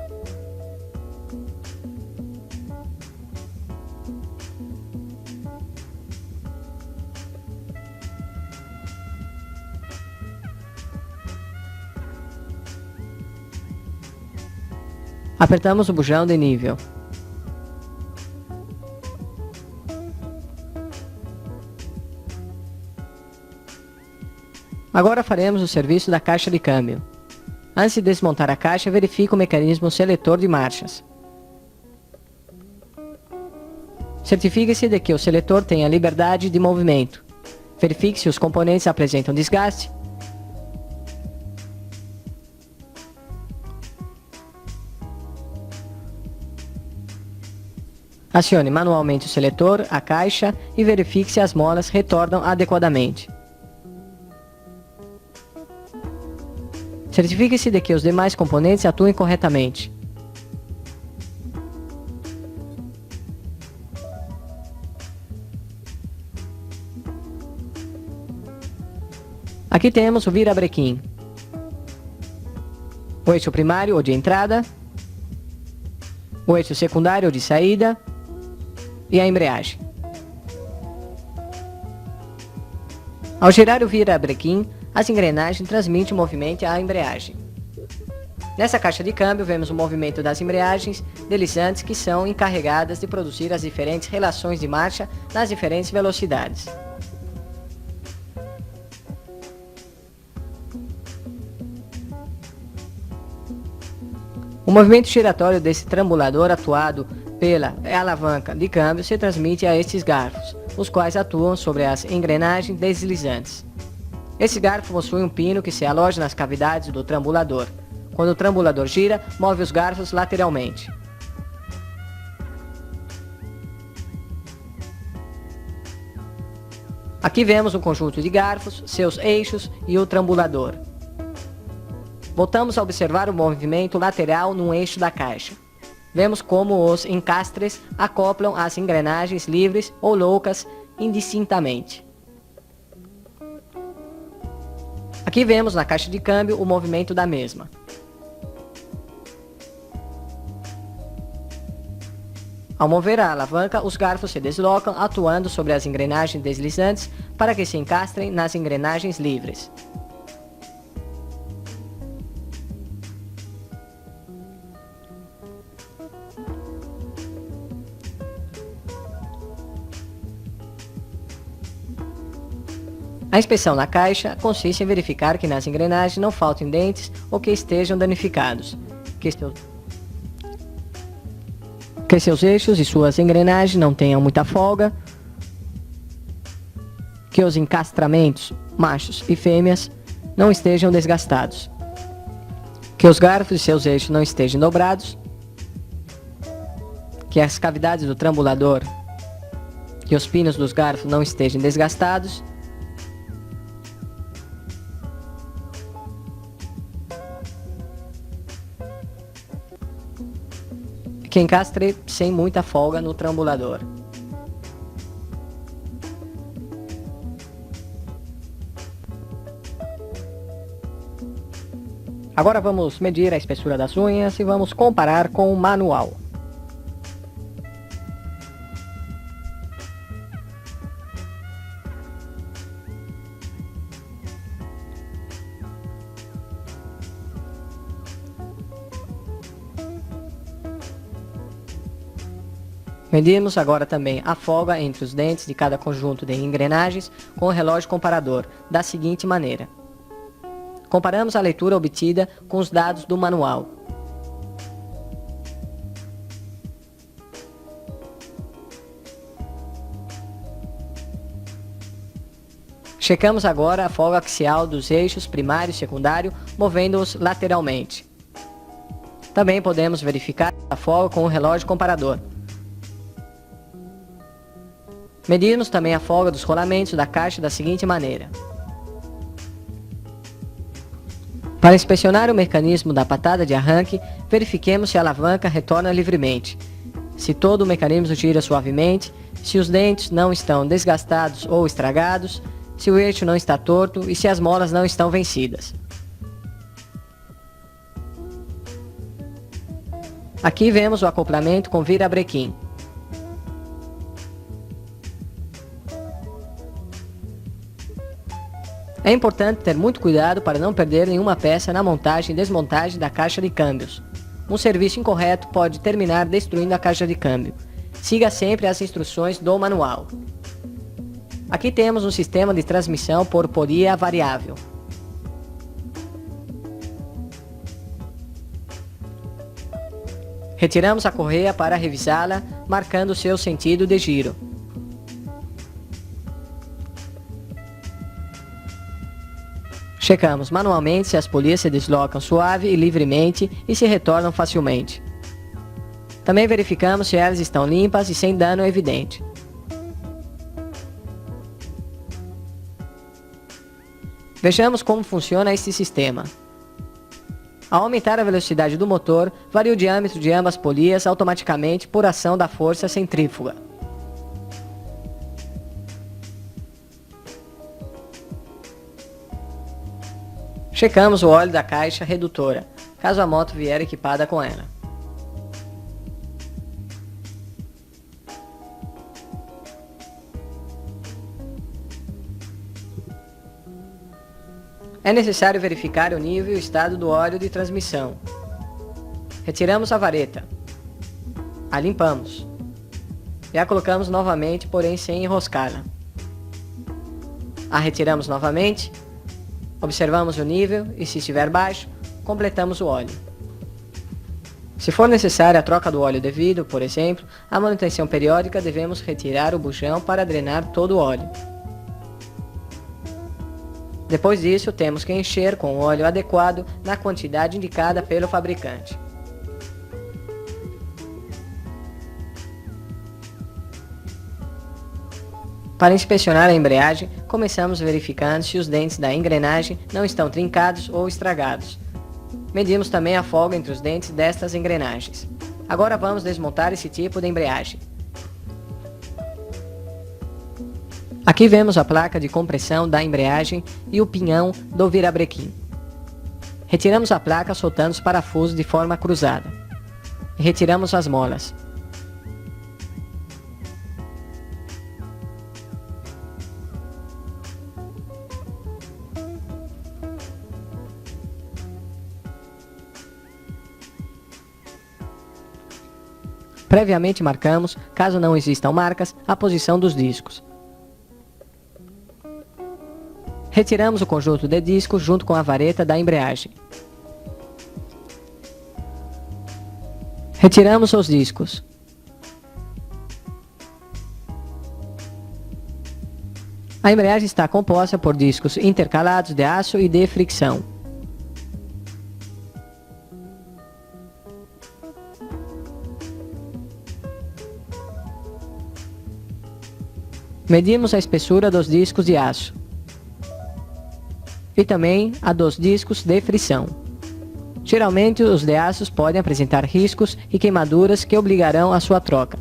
Apertamos o bujão de nível. Agora faremos o serviço da caixa de câmbio. Antes de desmontar a caixa, verifique o mecanismo seletor de marchas. Certifique-se de que o seletor tenha liberdade de movimento. Verifique se os componentes apresentam desgaste Acione manualmente o seletor, a caixa e verifique se as molas retornam adequadamente. Certifique-se de que os demais componentes atuem corretamente. Aqui temos o virabrequim, o eixo primário ou de entrada, o eixo secundário ou de saída e a embreagem. Ao girar o virabrequim, as engrenagens transmitem o movimento à embreagem. Nessa caixa de câmbio vemos o movimento das embreagens deslizantes que são encarregadas de produzir as diferentes relações de marcha nas diferentes velocidades. O movimento giratório desse trambulador atuado pela alavanca de câmbio se transmite a estes garfos, os quais atuam sobre as engrenagens deslizantes. Esse garfo possui um pino que se aloja nas cavidades do trambulador. Quando o trambulador gira, move os garfos lateralmente. Aqui vemos um conjunto de garfos, seus eixos e o trambulador. Voltamos a observar o movimento lateral num eixo da caixa. Vemos como os encastres acoplam as engrenagens livres ou loucas indistintamente. Aqui vemos na caixa de câmbio o movimento da mesma. Ao mover a alavanca, os garfos se deslocam atuando sobre as engrenagens deslizantes para que se encastrem nas engrenagens livres. A inspeção na caixa consiste em verificar que nas engrenagens não faltem dentes ou que estejam danificados, que seus eixos e suas engrenagens não tenham muita folga, que os encastramentos, machos e fêmeas, não estejam desgastados, que os garfos e seus eixos não estejam dobrados, que as cavidades do trambulador e os pinos dos garfos não estejam desgastados, que encastre sem muita folga no trambulador. Agora vamos medir a espessura das unhas e vamos comparar com o manual. Medimos agora também a folga entre os dentes de cada conjunto de engrenagens com o relógio comparador, da seguinte maneira. Comparamos a leitura obtida com os dados do manual. Checamos agora a folga axial dos eixos primário e secundário, movendo-os lateralmente. Também podemos verificar a folga com o relógio comparador. Medimos também a folga dos rolamentos da caixa da seguinte maneira. Para inspecionar o mecanismo da patada de arranque, verifiquemos se a alavanca retorna livremente, se todo o mecanismo gira suavemente, se os dentes não estão desgastados ou estragados, se o eixo não está torto e se as molas não estão vencidas. Aqui vemos o acoplamento com virabrequim. É importante ter muito cuidado para não perder nenhuma peça na montagem e desmontagem da caixa de câmbios. Um serviço incorreto pode terminar destruindo a caixa de câmbio. Siga sempre as instruções do manual. Aqui temos um sistema de transmissão por polia variável. Retiramos a correia para revisá-la, marcando seu sentido de giro. Checamos manualmente se as polias se deslocam suave e livremente e se retornam facilmente. Também verificamos se elas estão limpas e sem dano evidente. Vejamos como funciona este sistema. Ao aumentar a velocidade do motor, varia o diâmetro de ambas polias automaticamente por ação da força centrífuga. Checamos o óleo da caixa redutora, caso a moto vier equipada com ela. É necessário verificar o nível e o estado do óleo de transmissão. Retiramos a vareta. A limpamos. E a colocamos novamente, porém sem enroscá-la. A retiramos novamente. Observamos o nível e, se estiver baixo, completamos o óleo. Se for necessária a troca do óleo devido, por exemplo, à manutenção periódica, devemos retirar o bujão para drenar todo o óleo. Depois disso, temos que encher com o óleo adequado na quantidade indicada pelo fabricante. Para inspecionar a embreagem, começamos verificando se os dentes da engrenagem não estão trincados ou estragados. Medimos também a folga entre os dentes destas engrenagens. Agora vamos desmontar esse tipo de embreagem. Aqui vemos a placa de compressão da embreagem e o pinhão do virabrequim. Retiramos a placa soltando os parafusos de forma cruzada. E retiramos as molas. Previamente marcamos, caso não existam marcas, a posição dos discos. Retiramos o conjunto de discos junto com a vareta da embreagem. Retiramos os discos. A embreagem está composta por discos intercalados de aço e de fricção. Medimos a espessura dos discos de aço e também a dos discos de frição. Geralmente, os de aços podem apresentar riscos e queimaduras que obrigarão a sua troca.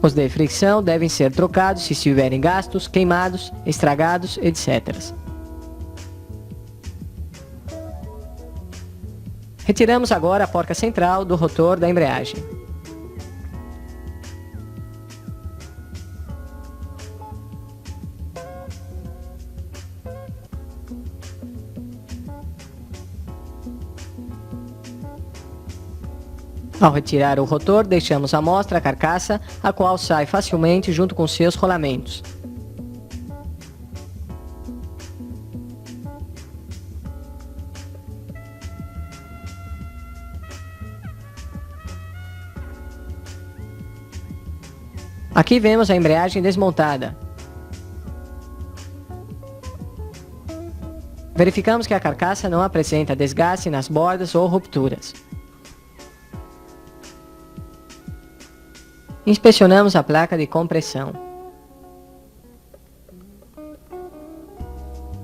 Os de fricção devem ser trocados se estiverem gastos, queimados, estragados, etc. Retiramos agora a porca central do rotor da embreagem. Ao retirar o rotor, deixamos à mostra a carcaça, a qual sai facilmente junto com seus rolamentos. Aqui vemos a embreagem desmontada. Verificamos que a carcaça não apresenta desgaste nas bordas ou rupturas. Inspecionamos a placa de compressão.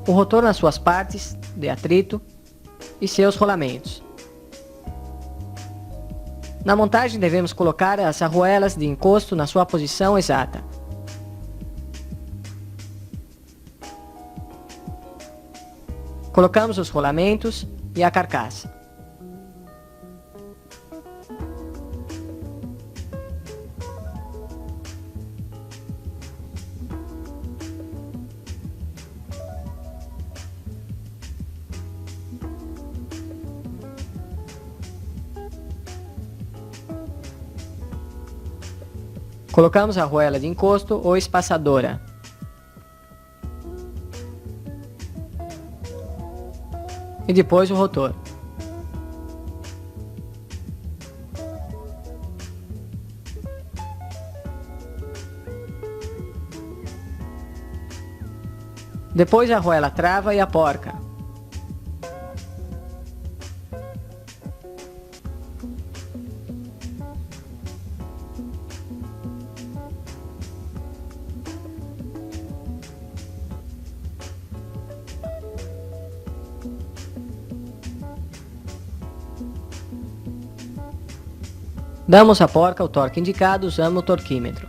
O rotor nas suas partes de atrito e seus rolamentos. Na montagem devemos colocar as arruelas de encosto na sua posição exata. Colocamos os rolamentos e a carcaça. Colocamos a arruela de encosto ou espaçadora. E depois o rotor. Depois a arruela trava e a porca. Damos à porca o torque indicado usando o torquímetro.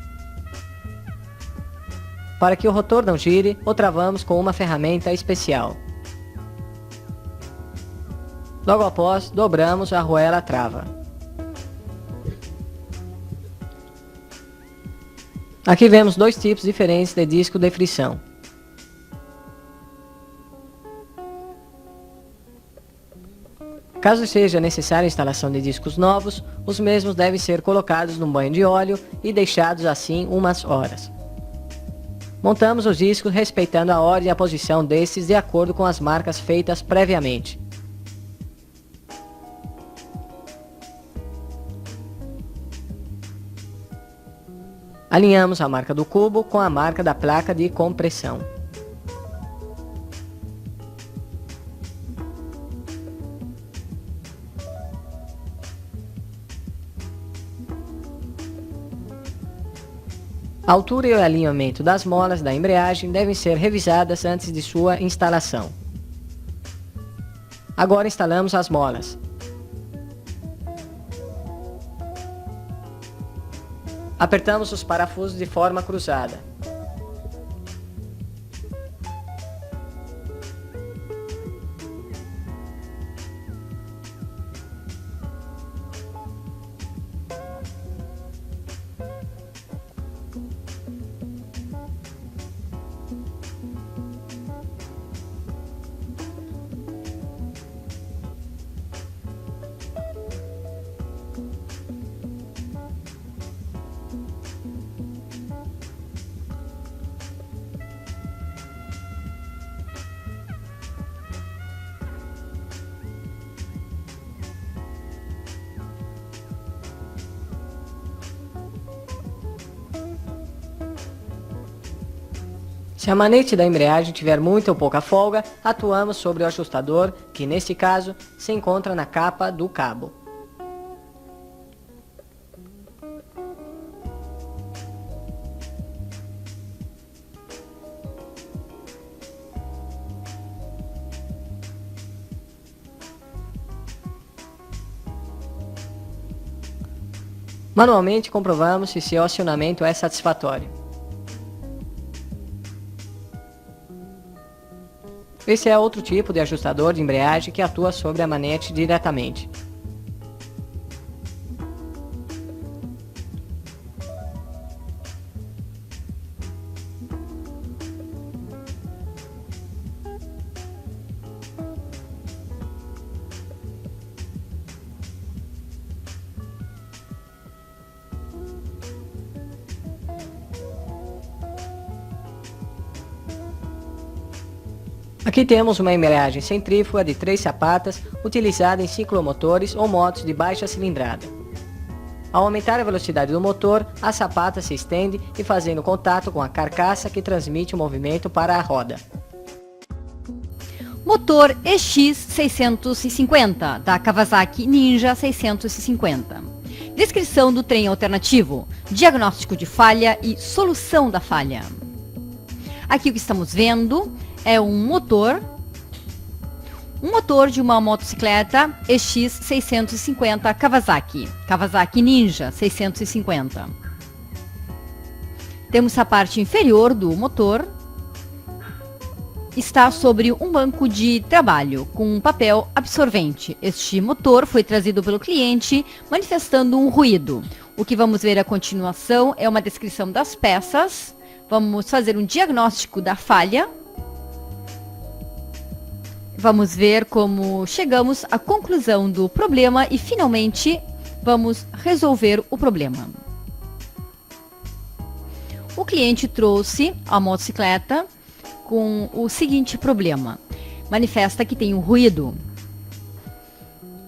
Para que o rotor não gire, o travamos com uma ferramenta especial. Logo após, dobramos a arruela trava. Aqui vemos dois tipos diferentes de disco de frição. Caso seja necessária a instalação de discos novos, os mesmos devem ser colocados num banho de óleo e deixados assim umas horas. Montamos os discos respeitando a ordem e a posição destes de acordo com as marcas feitas previamente. Alinhamos a marca do cubo com a marca da placa de compressão. A altura e o alinhamento das molas da embreagem devem ser revisadas antes de sua instalação. Agora instalamos as molas. Apertamos os parafusos de forma cruzada. Se a manete da embreagem tiver muita ou pouca folga, atuamos sobre o ajustador, que neste caso se encontra na capa do cabo. Manualmente comprovamos se seu acionamento é satisfatório. Esse é outro tipo de ajustador de embreagem que atua sobre a manete diretamente. Aqui temos uma embreagem centrífuga de 3 sapatas utilizada em ciclomotores ou motos de baixa cilindrada. Ao aumentar a velocidade do motor, a sapata se estende e fazendo contato com a carcaça que transmite o movimento para a roda. Motor EX650 da Kawasaki Ninja 650. Descrição do trem alternativo, diagnóstico de falha e solução da falha. Aqui o que estamos vendo é um motor de uma motocicleta EX650 Kawasaki Ninja 650. Temos a parte inferior do motor, está sobre um banco de trabalho com um papel absorvente. Este motor foi trazido pelo cliente manifestando um ruído. O que vamos ver a continuação é uma descrição das peças. Vamos fazer um diagnóstico da falha. Vamos ver como chegamos à conclusão do problema e finalmente vamos resolver o problema. O cliente trouxe a motocicleta com o seguinte problema. Manifesta que tem um ruído.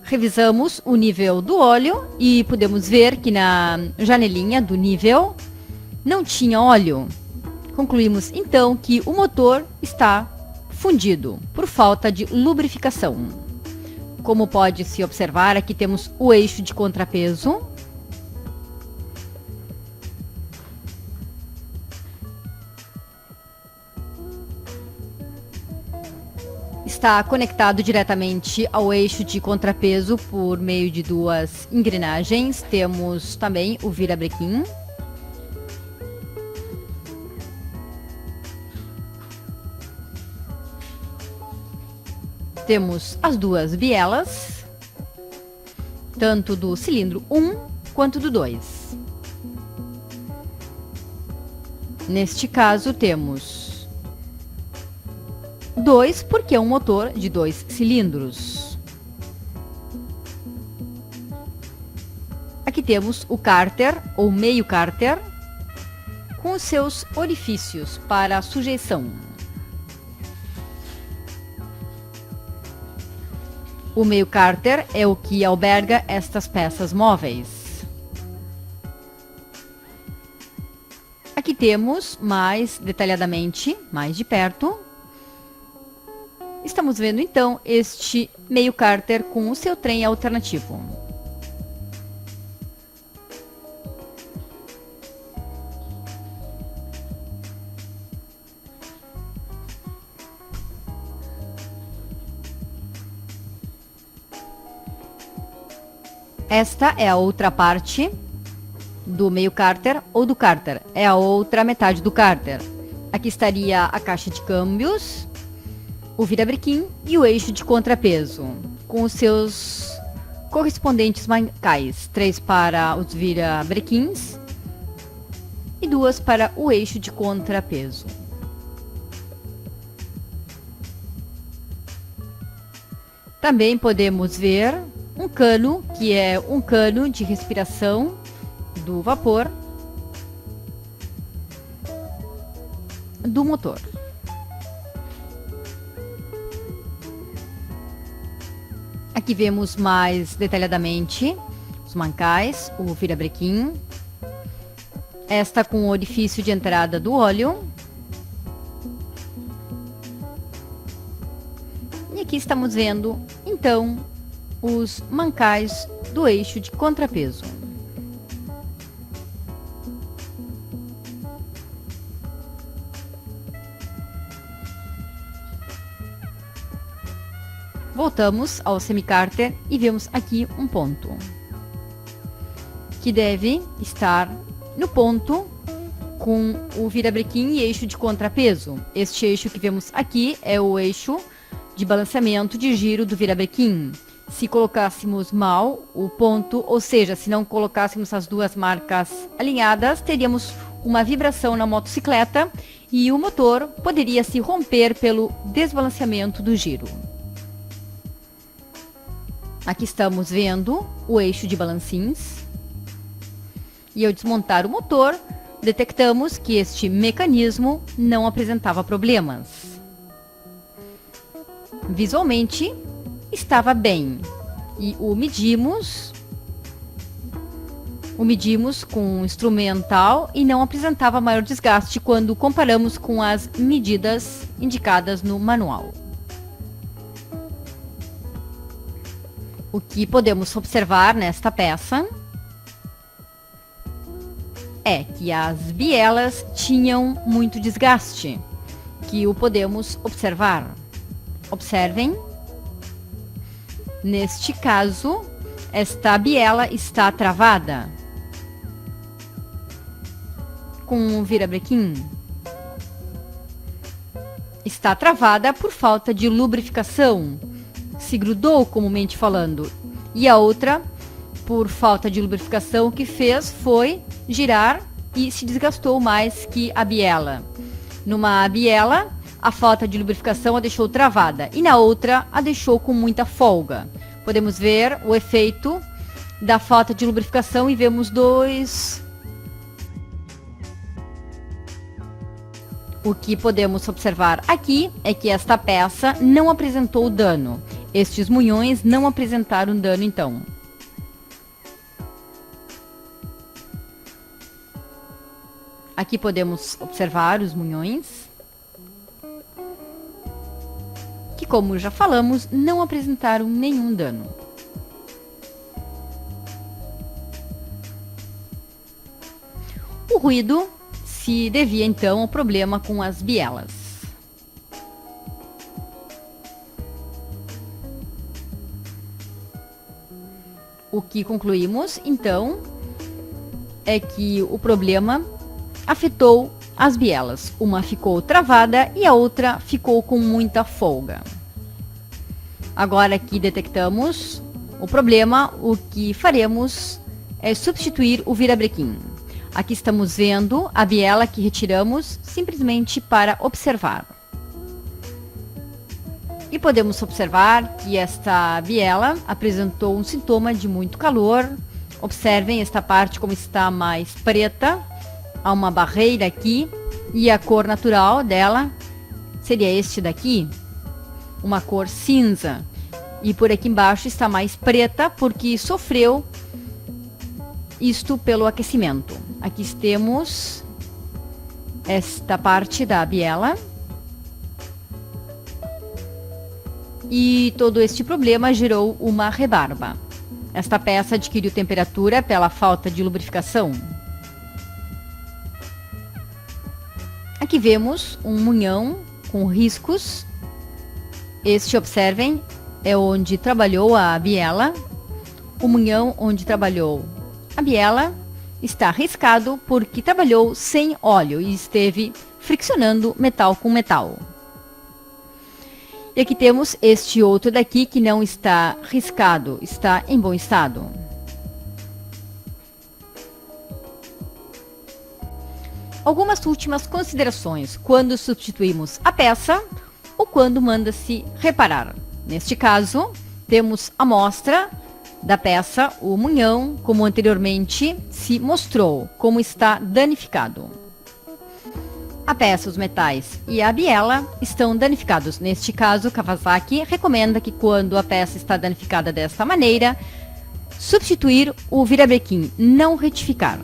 Revisamos o nível do óleo e podemos ver que na janelinha do nível não tinha óleo. Concluímos então que o motor está fundido por falta de lubrificação. Como pode se observar, aqui temos o eixo de contrapeso. está conectado diretamente ao eixo de contrapeso por meio de duas engrenagens. Temos também o virabrequim. Temos as duas bielas, tanto do cilindro 1 quanto do 2. Neste caso temos 2, porque é um motor de 2 cilindros. Aqui temos o cárter, ou meio cárter, com os seus orifícios para sujeição. O meio cárter é o que alberga estas peças móveis. Aqui temos, mais detalhadamente, mais de perto, estamos vendo então este meio cárter com o seu trem alternativo. Esta é a outra parte do meio cárter ou do cárter. É a outra metade do cárter. Aqui estaria a caixa de câmbios, o virabrequim e o eixo de contrapeso, com os seus correspondentes mancais. 3 para os virabrequins e 2 para o eixo de contrapeso. Também podemos ver um cano, que é um cano de respiração do vapor do motor. Aqui vemos mais detalhadamente os mancais, o virabrequim, esta com o orifício de entrada do óleo. E aqui estamos vendo, então, os mancais do eixo de contrapeso. Voltamos ao semicárter e vemos aqui um ponto, que deve estar no ponto com o virabrequim e eixo de contrapeso. Este eixo que vemos aqui é o eixo de balanceamento de giro do virabrequim. Se colocássemos mal o ponto, ou seja, se não colocássemos as duas marcas alinhadas, teríamos uma vibração na motocicleta e o motor poderia se romper pelo desbalanceamento do giro. Aqui estamos vendo o eixo de balancins. E ao desmontar o motor, detectamos que este mecanismo não apresentava problemas. Visualmente, estava bem. E o medimos com um instrumental e não apresentava maior desgaste quando comparamos com as medidas indicadas no manual. O que podemos observar nesta peça é que as bielas tinham muito desgaste, que o podemos observar. Observem. Neste caso, esta biela está travada com o virabrequim. Está travada por falta de lubrificação. Se grudou, comumente falando. E a outra, por falta de lubrificação, o que fez foi girar e se desgastou mais que a biela. Numa biela, a falta de lubrificação a deixou travada e na outra a deixou com muita folga. Podemos ver o efeito da falta de lubrificação e vemos dois. O que podemos observar aqui é que esta peça não apresentou dano. Estes munhões não apresentaram dano, então. Aqui podemos observar os munhões, que, como já falamos, não apresentaram nenhum dano. O ruído se devia, então, ao problema com as bielas. O que concluímos, então, é que o problema afetou as bielas. Uma ficou travada e a outra ficou com muita folga. Agora que detectamos o problema, o que faremos é substituir o virabrequim. Aqui estamos vendo a biela que retiramos simplesmente para observar. E podemos observar que esta biela apresentou um sintoma de muito calor. Observem esta parte como está mais preta. Há uma barreira aqui e a cor natural dela seria este daqui, uma cor cinza. E por aqui embaixo está mais preta porque sofreu isto pelo aquecimento. Aqui temos esta parte da biela. E todo este problema gerou uma rebarba. Esta peça adquiriu temperatura pela falta de lubrificação. Aqui vemos um munhão com riscos. Este, observem, é onde trabalhou a biela. O munhão onde trabalhou a biela está riscado porque trabalhou sem óleo e esteve friccionando metal com metal. E aqui temos este outro daqui que não está riscado, está em bom estado. Algumas últimas considerações quando substituímos a peça ou quando manda-se reparar. Neste caso, temos a amostra da peça, o munhão, como anteriormente se mostrou, como está danificado. A peça, os metais e a biela estão danificados. Neste caso, Kawasaki recomenda que quando a peça está danificada desta maneira, substituir o virabrequim, não retificar.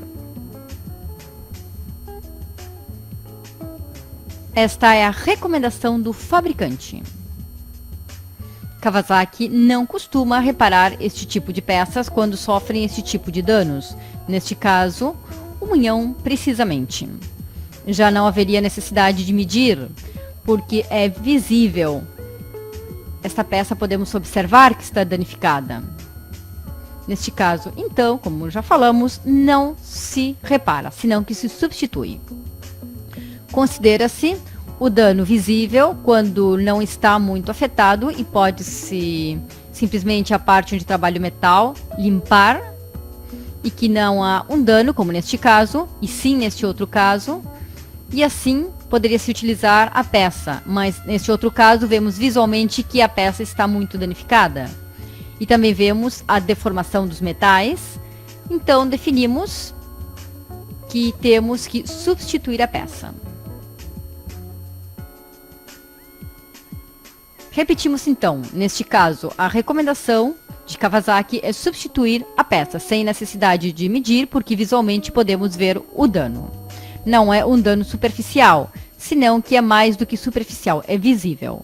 Esta é a recomendação do fabricante. Kawasaki não costuma reparar este tipo de peças quando sofrem este tipo de danos. Neste caso, o munhão precisamente. Já não haveria necessidade de medir, porque é visível. Esta peça podemos observar que está danificada. Neste caso, então, como já falamos, não se repara, senão que se substitui. Considera-se o dano visível quando não está muito afetado e pode-se simplesmente a parte onde trabalha o metal limpar e que não há um dano, como neste caso, e sim neste outro caso, e assim poderia-se utilizar a peça, mas neste outro caso vemos visualmente que a peça está muito danificada. E também vemos a deformação dos metais, então definimos que temos que substituir a peça. Repetimos então, neste caso, a recomendação de Kawasaki é substituir a peça, sem necessidade de medir, porque visualmente podemos ver o dano. Não é um dano superficial, senão que é mais do que superficial, é visível.